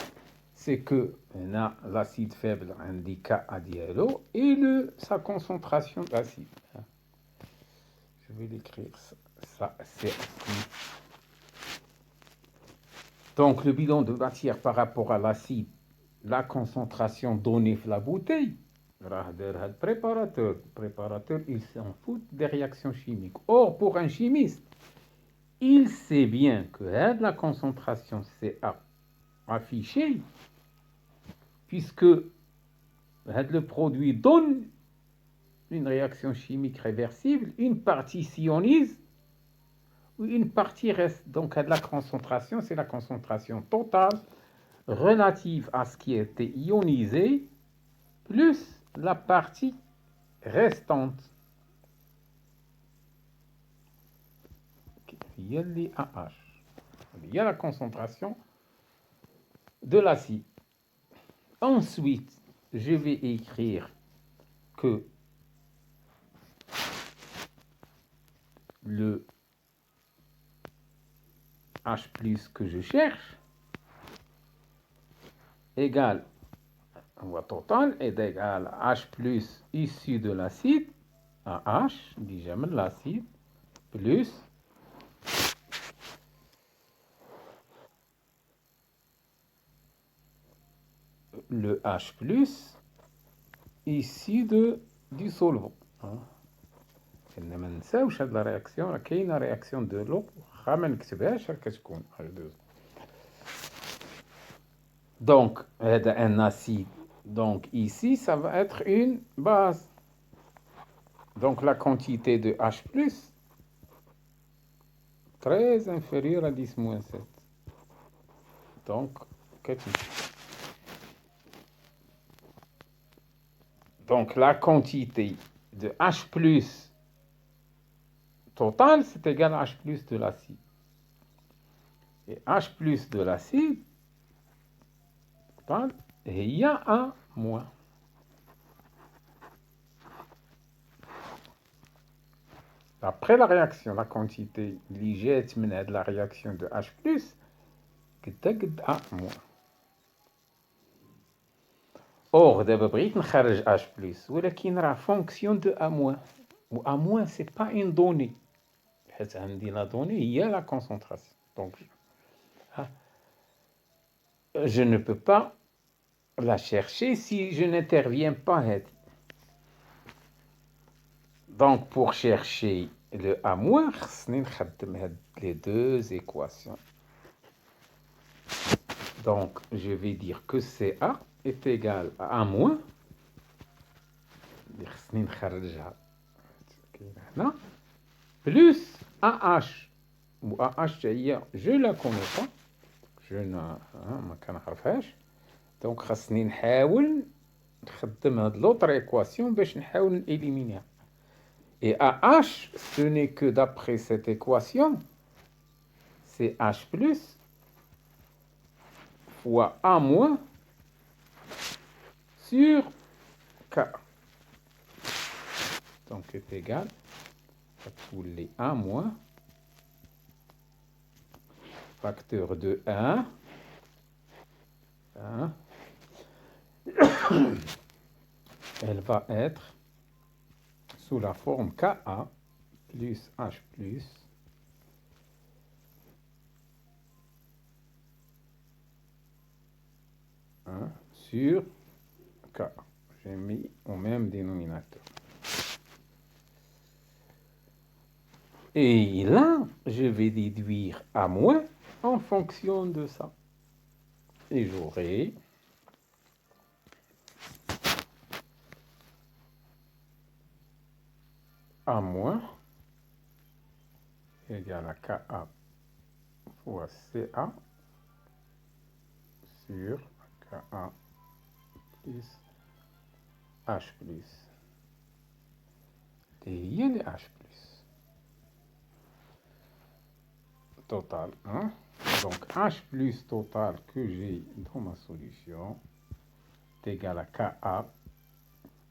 c'est que on a l'acide faible indique KADLO et sa concentration d'acide. Je vais l'écrire. Ça, c'est donc le bilan de matière par rapport à l'acide, la concentration donnée la bouteille. Le préparateur, il s'en fout des réactions chimiques. Or, pour un chimiste, il sait bien que la concentration CA affichée, puisque le produit donne une réaction chimique réversible, une partie s'ionise, une partie reste. Donc la concentration, c'est la concentration totale relative à ce qui a été ionisé, plus la partie restante. Il y a les AH. Il y a la concentration de l'acide. Ensuite, je vais écrire que le H plus que je cherche égale, on voit total, est égal à H plus issu de l'acide, à H, dit jamais l'acide, plus le H plus issu du solvant. ما ننساوش هاد لا رياكسيون، راه كاينه رياكسيون دو لو واخا ما نكتبهاش راه كتكون H2O. Donc, un acide. Donc, ici, ça va être une base. Donc, la quantité de H+, très inférieure à 10-7. Donc, donc, la quantité de H+, total, c'est égal à H+ de l'acide. Et H+ de l'acide, total, il y a A-. Après la réaction, la quantité اللي جات من هاد la réaction de H+, قد A-. Or, دابا بغيت نخرج H+, ولكن راه fonction de A-. و A- c'est pas une donnée. حيت عندي la donnée هي la concentration. Donc, je ne peux pas la chercher si je n'interviens pas. Donc, pour chercher le A-, خصني نخدم هاد les deux équations. Donc, je vais dire que CA est égal à A-, خصني نخرجها هنا, plus AH. ou AH هي je la connais pas, je ما كنعرفهاش. donc خصني نحاول نخدم هاد l'autre équation باش نحاول نإليمينيها. Et AH, ce n'est que d'après cette équation, c'est H plus fois A moins sur K. Donc, est égal à tous les A moins, facteur de 1, elle va être sous la forme Ka plus H plus sur K. J'ai mis au même dénominateur. Et là, je vais déduire A moins en fonction de ça. Et j'aurai A moins égale à Ka fois Ca sur Ka plus H plus. Et il y a les H plus. Total, hein? Donc H plus total que j'ai dans ma solution est égal à Ka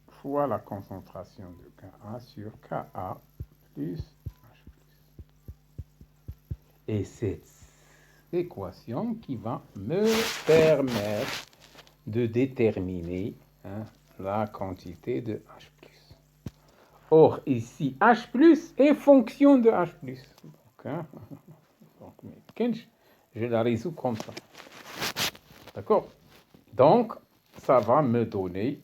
fois la concentration de Ka sur Ka plus H plus. Et c'est cette équation qui va me permettre de déterminer la quantité de H plus. Or, ici, H plus est fonction de H plus. Donc, je la résous comme ça. D'accord? Donc, ça va me donner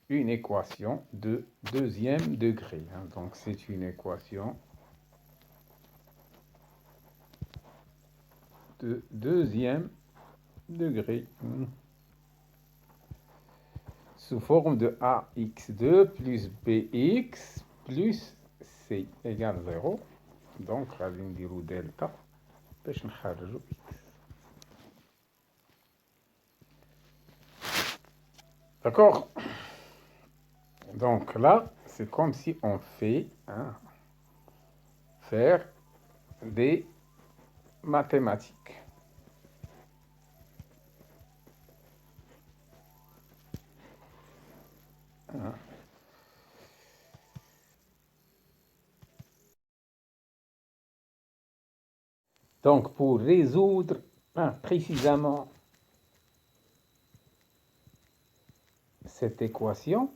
une équation de deuxième degré. Donc, c'est une équation de deuxième degré. Sous forme de AX2 plus BX plus C égale 0. Donc, غادي نديرو دلتا باش نخرجو X. D'accord? Donc là, c'est comme si on fait faire des mathématiques. Donc, pour résoudre précisément cette équation,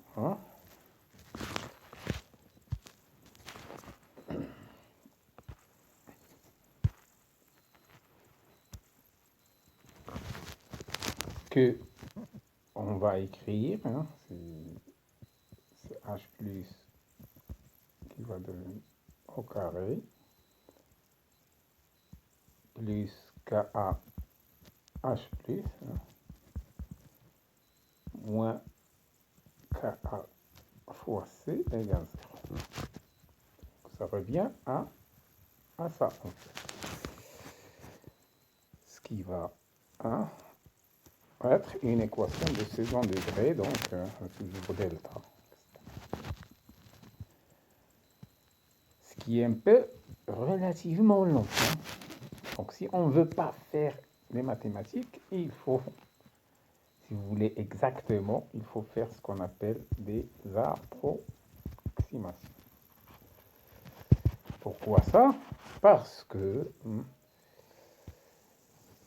que on va écrire, c'est h plus qui va devenir au carré, plus ka h plus, moins ka fois c égale 0. Ça revient à ça, en fait. Ce qui va être une équation de second degré, donc toujours delta. Ce qui est un peu relativement long. Donc si on ne veut pas faire les mathématiques, il faut, si vous voulez exactement, il faut faire ce qu'on appelle des approximations. Pourquoi ça? Parce que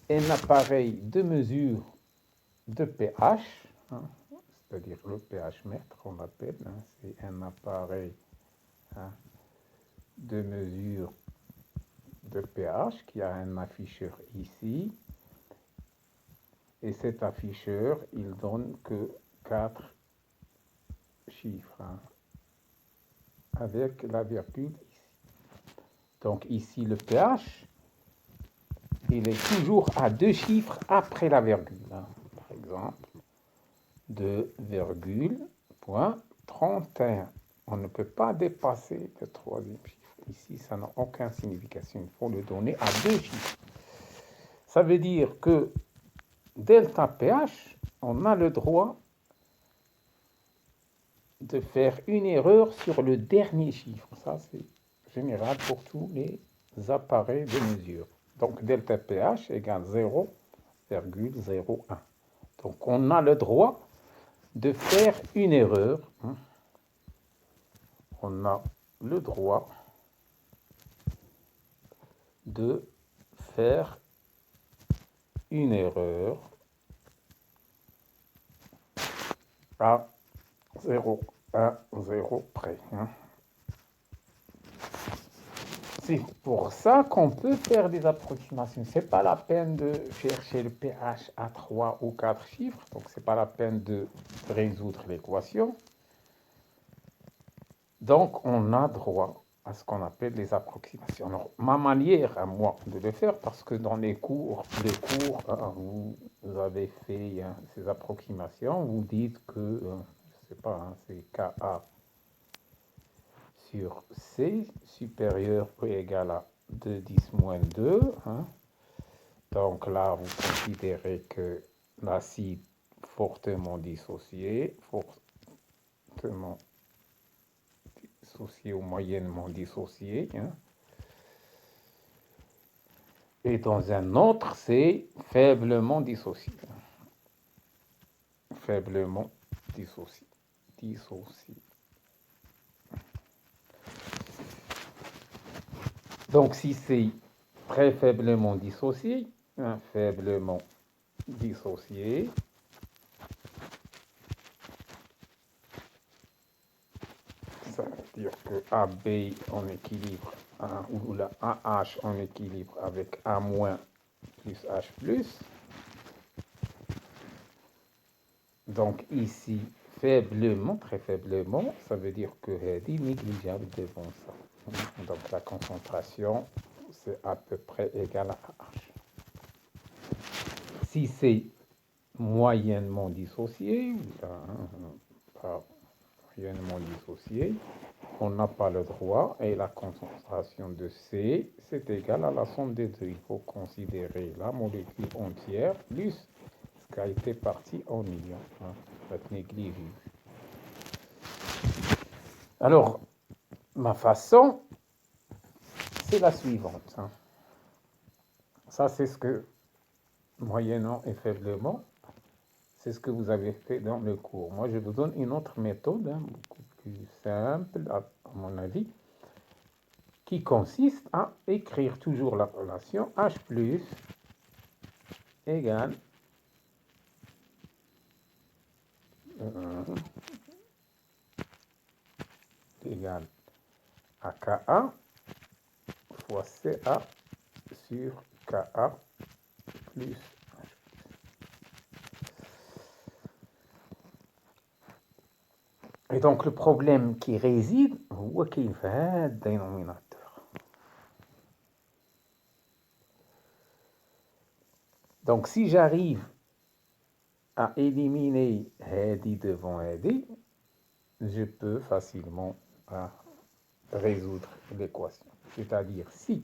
un appareil de mesure de pH, c'est-à-dire le pH mètre qu'on appelle, c'est un appareil de mesure de pH qui a un afficheur ici, et cet afficheur, il donne que 4 chiffres, avec la virgule ici. Donc ici, le pH, il est toujours à 2 chiffres après la virgule. Par exemple, 2,31. On ne peut pas dépasser le troisième chiffre. Ici, ça n'a aucune signification. Il faut le donner à 2 chiffres. Ça veut dire que delta pH, on a le droit de faire une erreur sur le dernier chiffre. Ça, c'est général pour tous les appareils de mesure. Donc, delta pH égale 0,01. Donc, on a le droit de faire une erreur. On a le droit de faire une erreur à 0 près. C'est pour ça qu'on peut faire des approximations. Ce n'est pas la peine de chercher le pH à 3 ou 4 chiffres, donc ce n'est pas la peine de résoudre l'équation. Donc, on a droit à ce qu'on appelle les approximations. Alors, ma manière à moi de le faire, parce que dans les cours, vous avez fait ces approximations, vous dites que, je ne sais pas, c'est Ka sur C supérieur ou égal à 2, 10 moins 2. Donc là, vous considérez que l'acide fortement dissocié ou moyennement dissocié. Et dans un autre, c'est faiblement dissocié. Faiblement dissocié. Donc si c'est très faiblement dissocié, faiblement dissocié, ça veut dire que AB en équilibre, ou la AH en équilibre avec A- plus H plus. Donc ici, faiblement, très faiblement, ça veut dire que c'est négligeable devant ça. Donc la concentration, c'est à peu près égal à H. Si c'est moyennement dissocié, moyennement dissocié, on n'a pas le droit, et la concentration de C, c'est égal à la somme des deux. Il faut considérer la molécule entière plus ce qui a été parti en ion, être négligible. Alors, ma façon, c'est la suivante. Ça, c'est ce que, moyennant et faiblement, c'est ce que vous avez fait dans le cours. Moi, je vous donne une autre méthode, beaucoup plus simple, à mon avis. qui consiste à écrire toujours la relation H plus égale égale à Ka fois Ca sur Ka plus H. Et donc le problème qui réside, هو كاين في هذا الدينوميناتور. Donc si j'arrive à éliminer هذه devant هذه, je peux facilement résoudre l'équation. C'est-à-dire si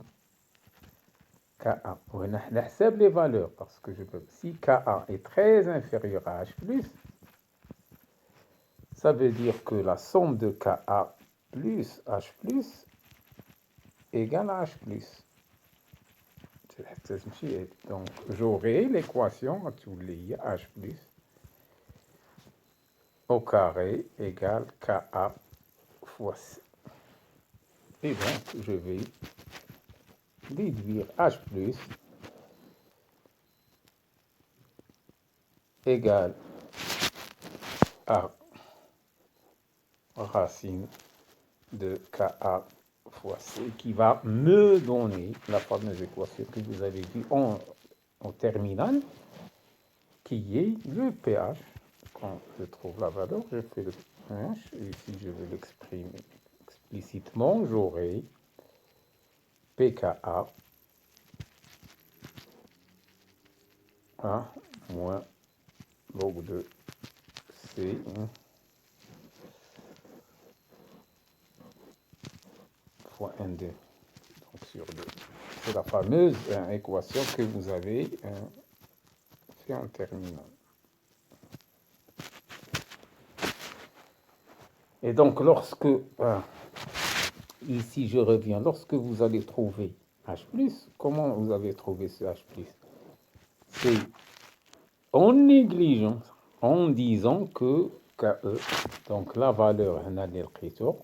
Ka, on حساب les valeurs parce que je peux. Si Ka est très inférieur à H+, ça veut dire que la somme de Ka plus H+ égale à H+. Donc j'aurai l'équation à tous les H+ au carré égale Ka fois C. Et donc je vais déduire H+ égale à racine de Ka fois C qui va me donner la fameuse équation que vous avez vue en terminale qui est le pH. Quand je trouve la valeur, je fais le pH et si je veux l'exprimer explicitement, j'aurai pKa moins log de C fois N2 donc sur 2. C'est la fameuse équation que vous avez fait en terminale. Et donc lorsque, ici je reviens, lorsque vous allez trouver H+, comment vous avez trouvé ce H+? C'est en négligeant, en disant que KE, donc la valeur هنا اللي لقيتو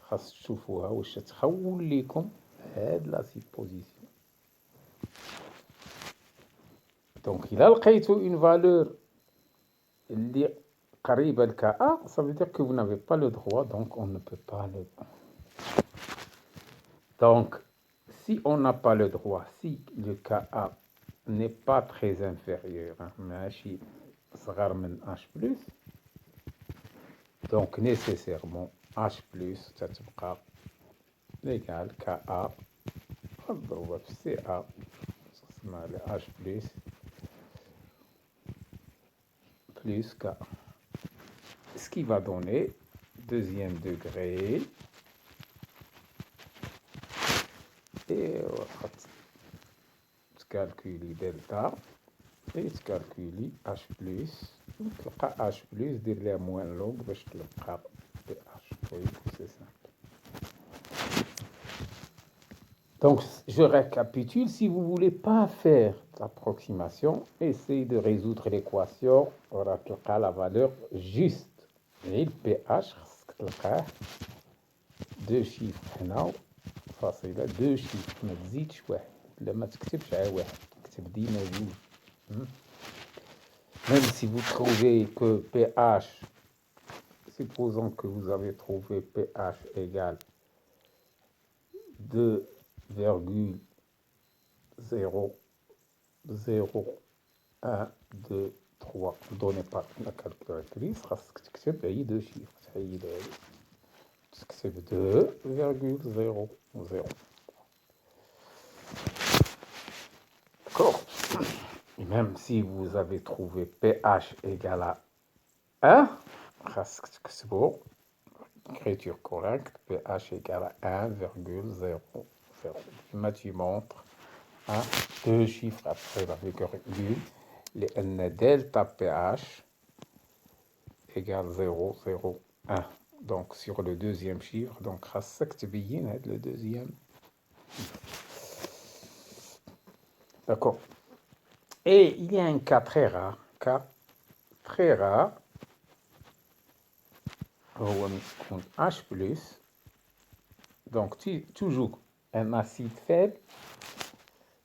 خاص تشوفوها واش تخول لكم هاد لا supposition. Donc إلا لقيتو une valeur اللي قريبة ل KA, ça veut dire que vous n'avez pas le droit, donc on ne peut pas le. Donc si on n'a pas le droit, si le KA n'est pas très inférieur, ماشي صغر من H+, donc nécessairement H+ تتبقى égal KA مضروبة في CA اسمها H+ plus K. Ce qui va donner deuxième degré et calculer delta et calculer H+, تلقى H+, دير لها moins log باش تلقى pH. Oui, c'est simple. Donc, je récapitule. Si vous ne voulez pas faire l'approximation, essayez de résoudre l'équation. On va la valeur juste. Et le pH, deux chiffres. هنا فاصلة deux chiffres. ما تزيدش واحد. لا ما تكتبش على واحد. تكتب ديما جوج. Même si vous trouvez que pH, supposons que vous avez trouvé pH égale 2,00123 donnez pas la calculatrice خاصك تكتب أي deux chiffres تحيد هذه تكتب 2,00. D'accord. Et même si vous avez trouvé pH égale à 1, خاصك تكتبوا écriture correcte, pH égale à 1,00. Là, tu montres deux chiffres après la virgule, les delta pH égale 0,01. Donc, sur le deuxième chiffre, donc, le deuxième. D'accord. Et il y a un cas très rare, où on H+, Donc, toujours un acide faible.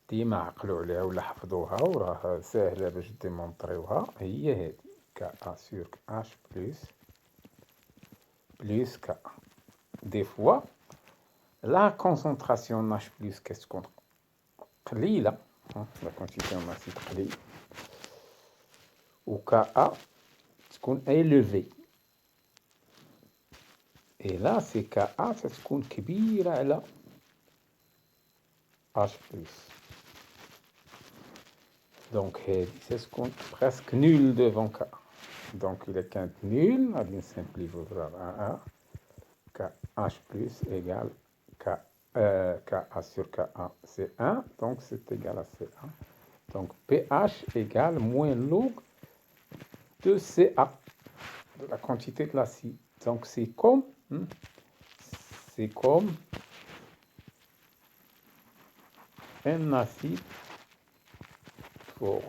ديما عقلوا عليها ولا حفظوها وراه ساهلة باش ديمونطريوها هي هادي كا سور H plus K. Des fois, la concentration en H plus qu'est-ce qu'on قليلة la quantité en acide قليل و Ka تكون élevée. Et là, c'est Ka تكون كبيرة على H plus. Donc, c'est ce qu'on presque nul devant K. Donc, il est qu'un nul, on vient simplifier à KH plus égale KA sur KA, c'est 1, donc c'est égal à C1. Donc, pH égale moins log de Ca, de la quantité de l'acide. Donc, c'est comme un acide fort.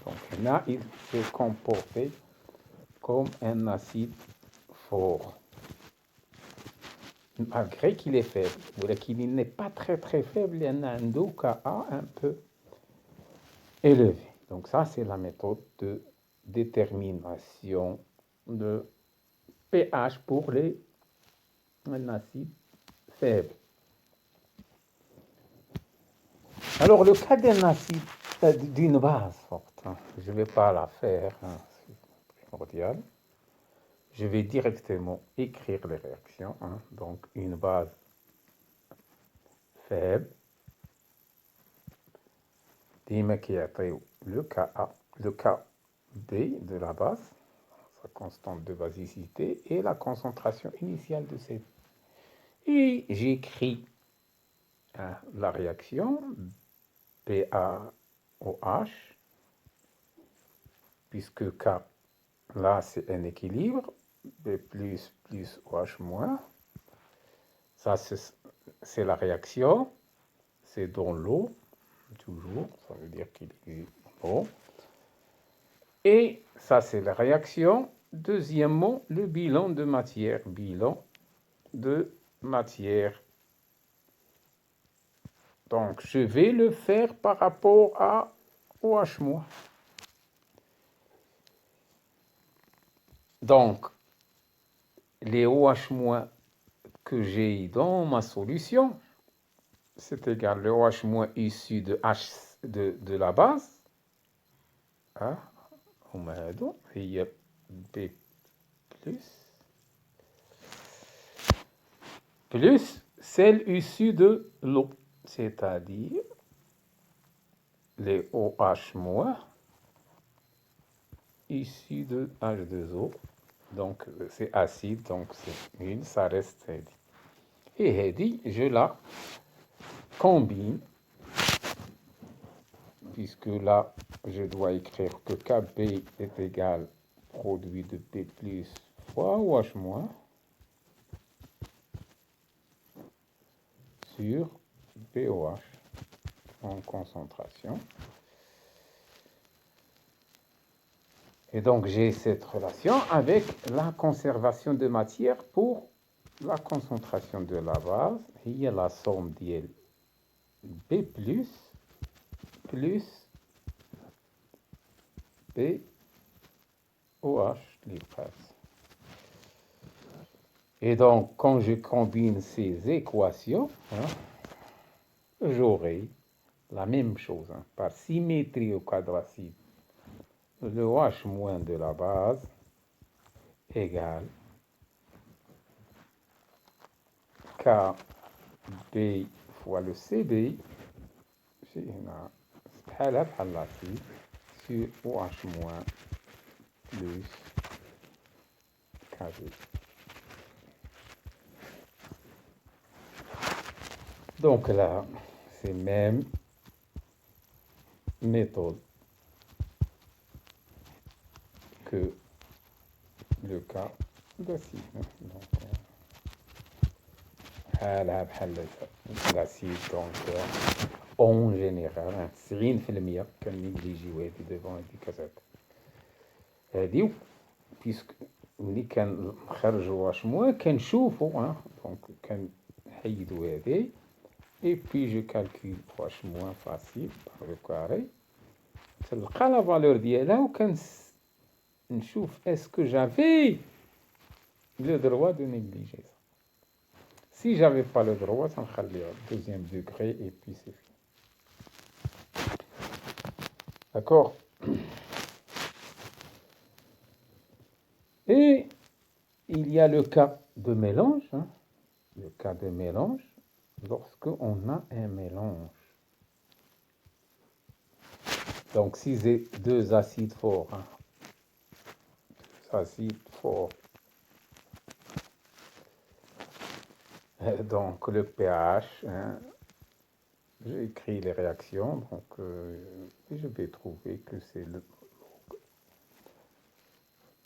Donc là, il s'est comporté comme un acide fort. Malgré qu'il est faible, ou qu'il n'est pas très faible, il y a un Ka un peu élevé. Donc ça, c'est la méthode de détermination de pH pour un acide faible. Alors, le cas d'un acide, d'une base forte, je ne vais pas la faire, c'est primordial. Je vais directement écrire les réactions. Donc, une base faible, le Ka, le Kb de la base, sa constante de basicité, et la concentration initiale de cette. Et j'écris la réaction PaOH, puisque K, là, c'est un équilibre, B plus OH moins. Ça, c'est la réaction, c'est dans l'eau, toujours, ça veut dire qu'il existe dans l'eau. Et ça, c'est la réaction. Deuxièmement, le bilan de matière. Bilan de matière. Donc, je vais le faire par rapport à OH-. Donc, les OH- que j'ai dans ma solution, c'est égal le OH- issu de H de la base. Il y a B plus celle issue de l'eau, c'est-à-dire les OH- issus de H2O. Donc, c'est acide, donc c'est une, ça reste Hedi. Et Hedi, je la combine, puisque là, je dois écrire que Kb est égal produit de B plus fois OH- sur BOH en concentration. Et donc, j'ai cette relation avec la conservation de matière pour la concentration de la base. Il y a la somme d'IL B plus BOH l'ivresse. Et donc, quand je combine ces équations, j'aurai la même chose, par symétrie au quadratique. Le OH- de la base égale KB fois le CB sur OH- plus KB. Donc là, c'est même méthode que le cas d'acide. Donc, l'acide, donc, en général, 90% كان نيجليجيو هادي ديفون هادي كذاك. هادي puisque ملي كنخرجوا واش كنشوفوا دونك نحيدو هذه et puis je calcule proche moins facile par le carré تلقى لا فالور ديالها وكنشوف est-ce que j'avais le droit de négliger ça. Si j'avais pas le droit, ça me deuxième degré et puis c'est fini. D'accord? Et il y a le cas de mélange, hein, le cas de mélange, lorsque on a un mélange. Donc si j'ai deux acides forts, hein, deux acides forts, donc le pH, hein, j'ai écrit les réactions, donc je vais trouver que c'est le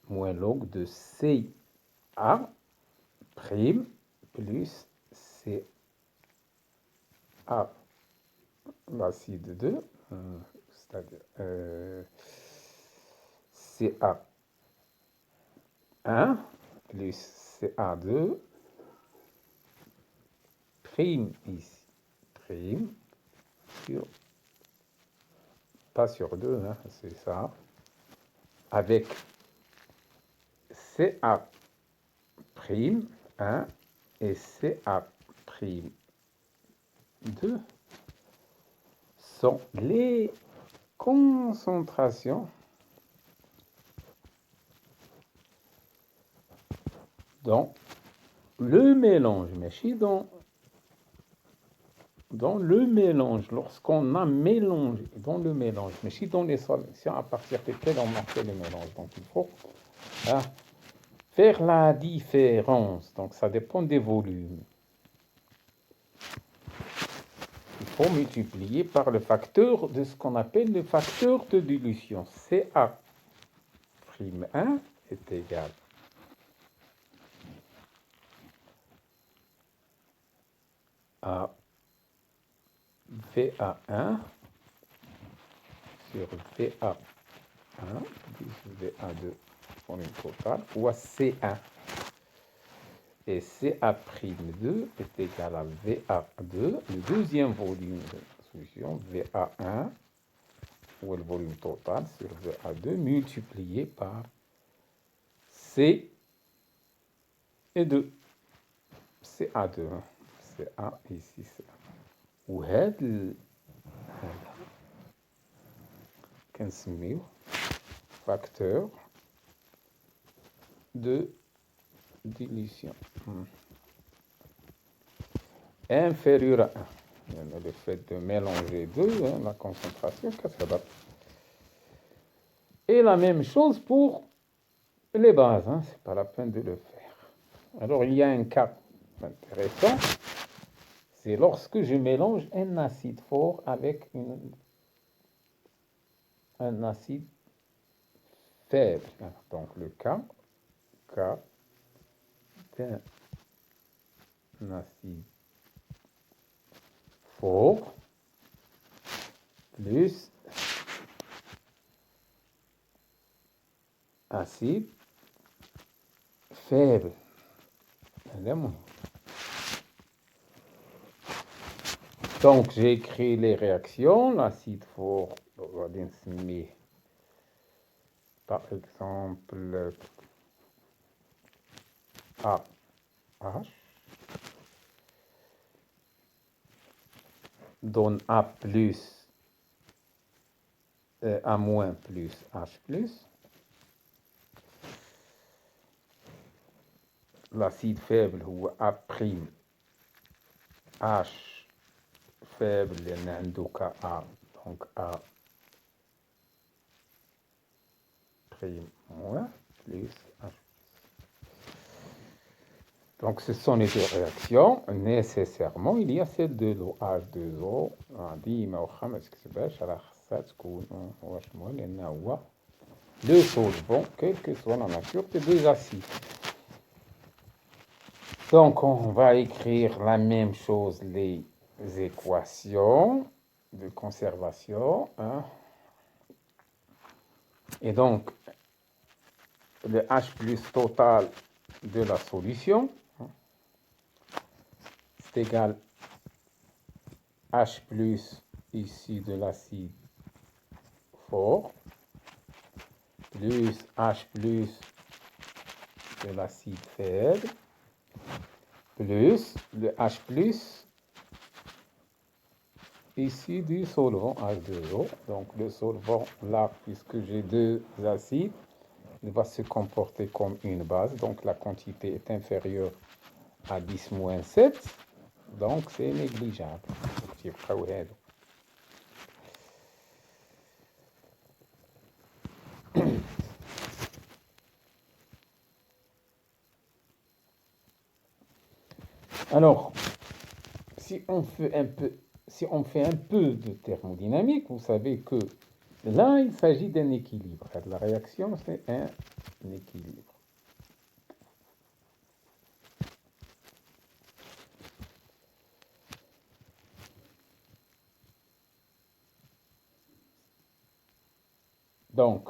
moins log de Ca prime plus Ca, l'acide 2, c'est-à-dire Ca1 plus Ca2 prime ici, prime sur, pas sur 2, hein, c'est ça, avec Ca prime 1 et Ca prime 2 sont les concentrations dans le mélange, mais dans le mélange, lorsqu'on a mélangé dans le mélange, mais si dans les solutions à partir desquelles on a fait le mélange, donc il faut faire la différence, donc ça dépend des volumes. Il faut multiplier par le facteur de ce qu'on appelle le facteur de dilution. Ca' 1 est égal à VA1 sur VA1 plus VA2 volume total, ou à C1. Et Ca'2 est égal à VA2, le deuxième volume de solution, VA1, ou le volume total sur VA2, multiplié par C et 2. CA2, CA ici, CA. وهذا كنسميوه facteur de dilution inférieur à 1. Le fait de mélanger deux, hein, la concentration s'adapte. Et la même chose pour les bases, hein, c'est pas la peine de le faire. Alors il y a un cas intéressant, c'est lorsque je mélange un acide fort avec un acide faible. Donc le cas d'un acide fort plus acide faible. Donc j'ai écrit les réactions. L'acide fort, on va dire, par exemple AH donne A plus A moins plus H plus. L'acide faible ou A prime H faible لأن A, donc A prime moins plus H. Donc ce sont les deux réactions. Nécessairement il y a ces deux lots H2O ديما واخا ما تكتبهاش راه خاصها تكون واش المهم لأن هو le solvant quelle que soit la nature des deux acides. Donc on va écrire la même chose, les équations de conservation, hein. Et donc le H plus total de la solution, est égal H plus ici de l'acide fort, plus H plus de l'acide faible, plus le H plus ici du solvant H2O. Donc le solvant là, puisque j'ai deux acides, il va se comporter comme une base. Donc la quantité est inférieure à 10-7. Donc c'est négligeable. Alors, si on fait un peu de thermodynamique, vous savez que là, il s'agit d'un équilibre. La réaction, c'est un équilibre. Donc,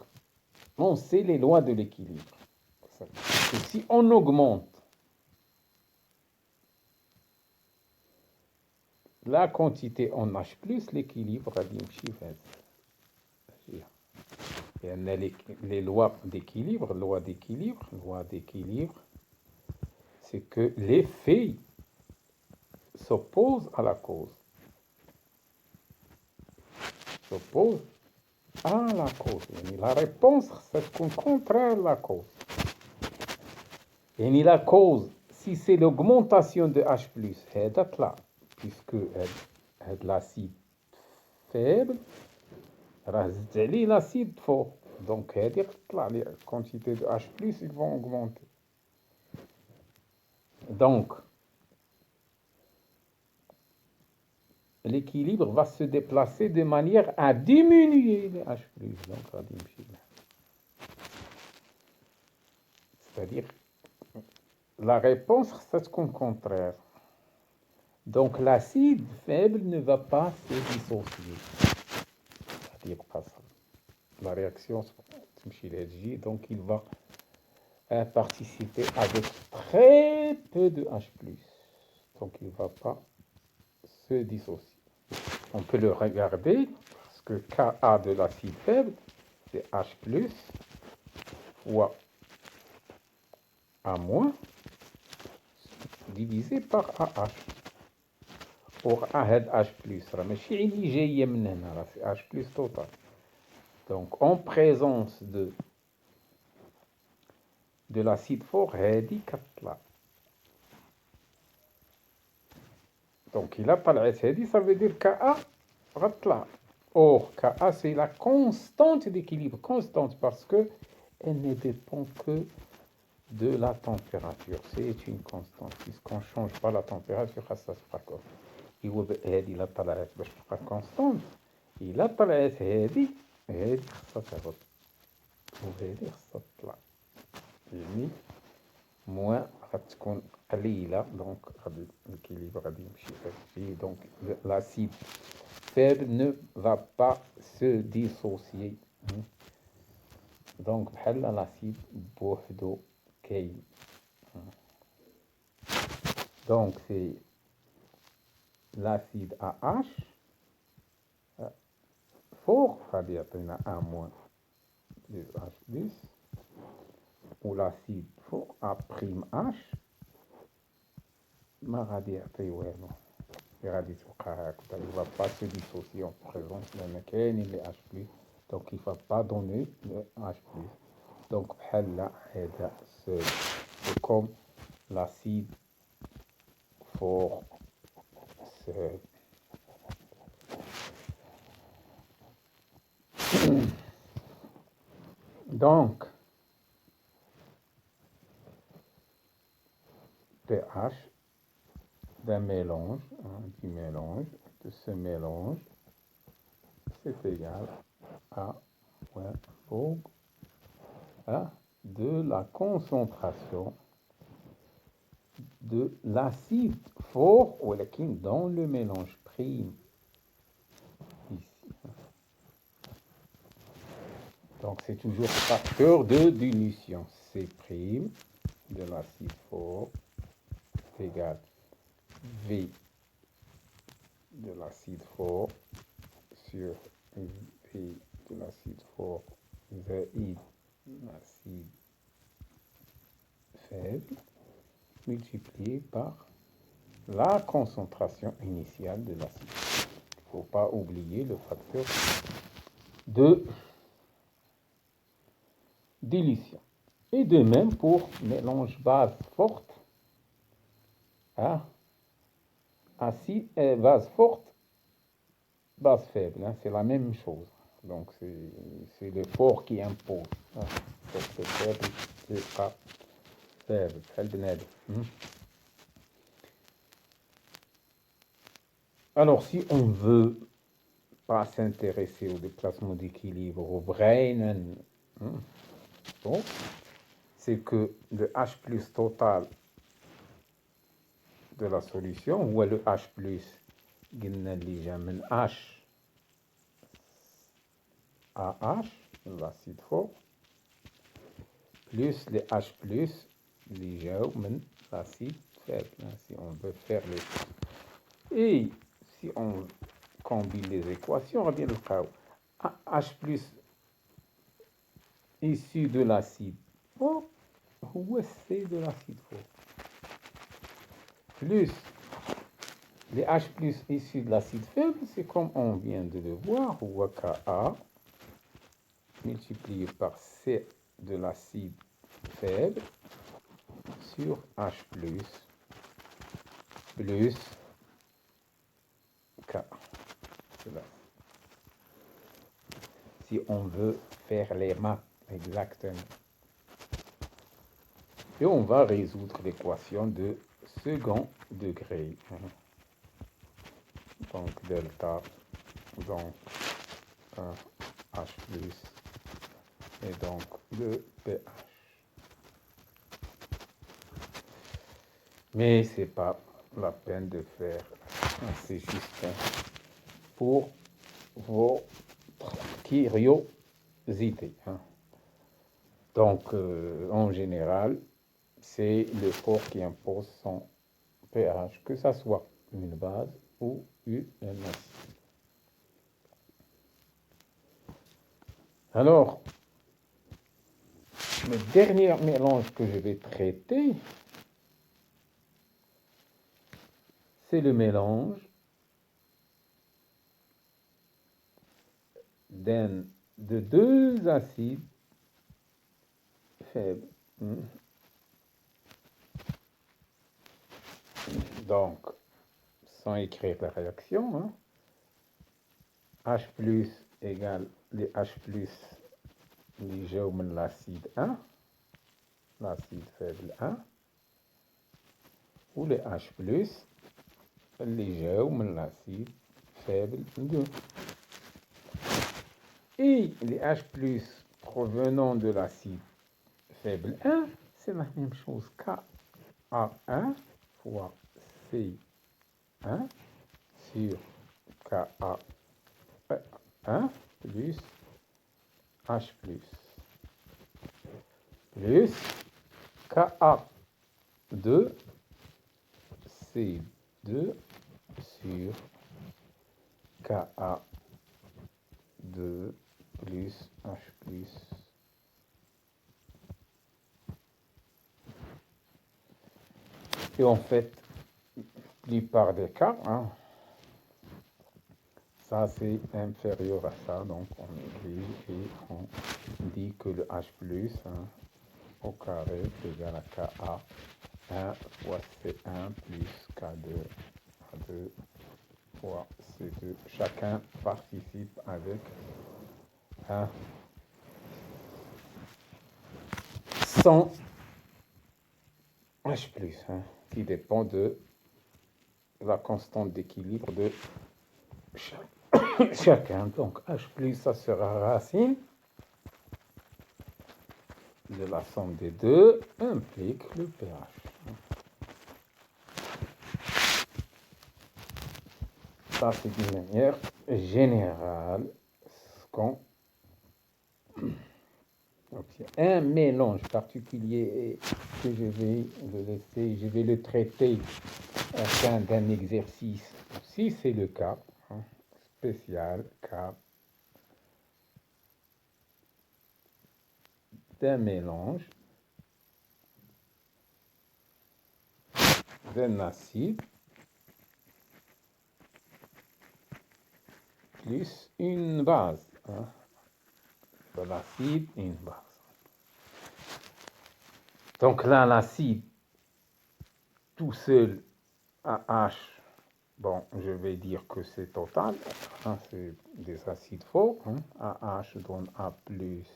on sait les lois de l'équilibre. Si on augmente la quantité en H+, l'équilibre va diminuer. Et on a les lois d'équilibre. Loi d'équilibre, c'est que l'effet s'oppose à la cause. S'oppose à la cause. Et la réponse, c'est contraire la cause. Et la cause, si c'est l'augmentation de H+, c'est là, puisque l'acide faible, l'acide fort. Donc, les quantités de H+, ils vont augmenter. Donc, l'équilibre va se déplacer de manière à diminuer les H+. Donc, à diminuer. C'est-à-dire, la réponse, c'est ce qu'on contraire. Donc, l'acide faible ne va pas se dissocier. C'est-à-dire, la réaction, donc il va participer avec très peu de H+. Donc, il ne va pas se dissocier. On peut le regarder, parce que Ka de l'acide faible, c'est H+, fois A-, divisé par AH. Or, A H+, ماشي اللي جاية من هنا, c'est H+ total. Donc, en présence de l'acide fort, هذه كتطلع. Donc, il a طلعت هذه, ça veut dire Ka غتطلع. Or, Ka, c'est la constante d'équilibre, constante, parce que elle ne dépend que de la température. C'est une constante. Puisqu'on ne change pas la température, ça sera quoi. هذه لا طلعت باش تبقى كونستانت. إلا طلعت هذه خصها تهبط. وهذه خصها تطلع. يعني موان غتكون قليلة, دونك غادي l'équilibre غادي يمشي. Donc l'acide faible ne va pas se dissocier. Donc بحال l'acide بوحدو كاين. Donc c'est l'acide AH fort, غادي يعطينا A- plus H+, ou l'acide fort A'H ما غادي يعطي والو. غادي تبقى هكذا. Il va pas se dissocier en présence لأن كاينين لي H+, donc il va pas donner le H+. Donc بحال هذا c'est comme l'acide fort seul. Donc, pH d'un mélange, du mélange, de ce mélange, c'est égal à moins de la concentration de l'acide fort ou dans le mélange prime ici. Donc c'est toujours facteur de dilution. C' de l'acide fort est égal V de l'acide fort sur V de l'acide fort zaïd l'acide faible multiplié par la concentration initiale de l'acide. Il ne faut pas oublier le facteur de dilution. Et de même pour mélange base forte, hein, acide, base forte, base faible, hein, c'est la même chose. Donc c'est le fort qui impose. Hein. Forte faible, c'est pas faible, Alors si on veut pas s'intéresser au déplacement d'équilibre, au Breinen, donc c'est que le H plus total de la solution, ou le H plus H à H, l'acide fort, plus les H plus l'acide faible, hein, si on veut faire les... Et si on combine les équations, on va bien le cas H plus issu de l'acide fort, ou c'est de l'acide fort, plus les H plus issus de l'acide faible, c'est comme on vient de le voir, ou Ka multiplié par C de l'acide faible sur H plus K. Si on veut faire les maths exactement. Et on va résoudre l'équation de second degré. Donc delta, donc H plus, et donc le pH. Mais c'est pas la peine de faire, c'est juste pour votre curiosité. Hein. Donc en général, c'est le fort qui impose son pH, que ça soit une base ou une acide. Alors, le dernier mélange que je vais traiter, c'est le mélange de deux acides faibles. Donc, sans écrire la réaction, hein, H plus égale les H plus l'acide 1, l'acide faible 1, ou les H plus l'acide faible 2. Et les H plus provenant de l'acide faible 1, c'est la même chose Ka1 fois C1 sur Ka1 plus H plus Ka2 C2 sur Ka2 plus H plus. Et en fait, la plupart des cas, hein, ça c'est inférieur à ça, donc on écrit et on dit que le H plus, hein, au carré est égal à Ka1 fois C1 plus K2 fois C2. Chacun participe avec son H plus, hein, qui dépend de la constante d'équilibre de chacun. Donc H plus, ça sera racine de la somme des deux implique le pH. Ça, c'est d'une manière générale ce qu'on obtient. Un mélange particulier que je vais le laisser, je vais le traiter fin d'un exercice. Si c'est le cas, hein, spécial cas d'un mélange d'un acide plus une base. Hein, de l'acide et une base. Donc là, l'acide tout seul, AH, bon, je vais dire que c'est total, hein, c'est des acides forts. Hein, AH donne A plus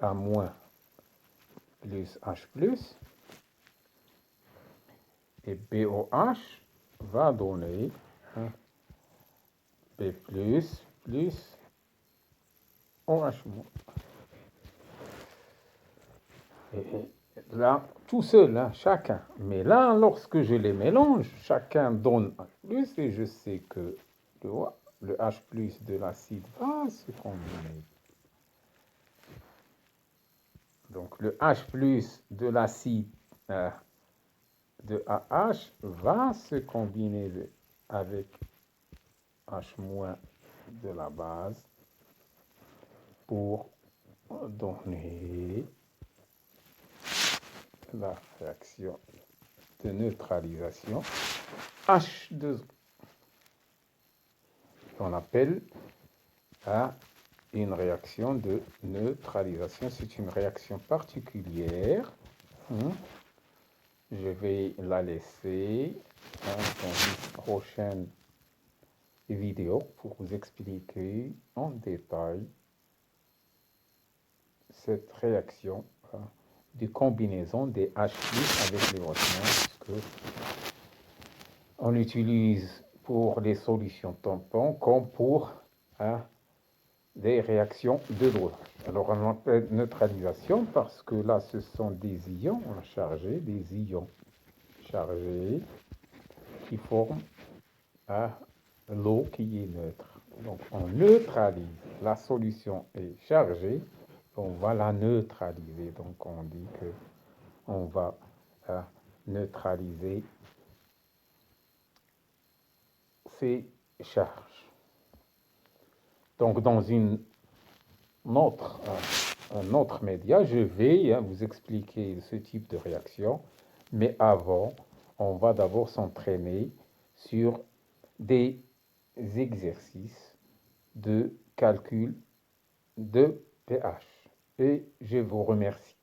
A moins plus H plus. Et BOH va donner hein, B plus OH moins. Et là, tout seul, hein, chacun. Mais là, lorsque je les mélange, chacun donne H plus et je sais que le H plus de l'acide va se combiner. Donc le H plus de l'acide de AH va se combiner avec H moins de la base pour donner la réaction de neutralisation H2O. On appelle une réaction de neutralisation. C'est une réaction particulière. Je vais la laisser dans une prochaine vidéo pour vous expliquer en détail cette réaction de combinaison des H+ avec les Haussmann, que on l'utilise pour les solutions tampons comme pour des réactions de dosage. Alors on appelle neutralisation parce que là ce sont des ions chargés, des ions chargés qui forment l'eau qui est neutre. Donc on neutralise, la solution est chargée, on va la neutraliser. Donc on dit que on va neutraliser ces charges. Donc dans un autre média, je vais vous expliquer ce type de réaction, mais avant, on va d'abord s'entraîner sur des exercices de calcul de pH. Et je vous remercie.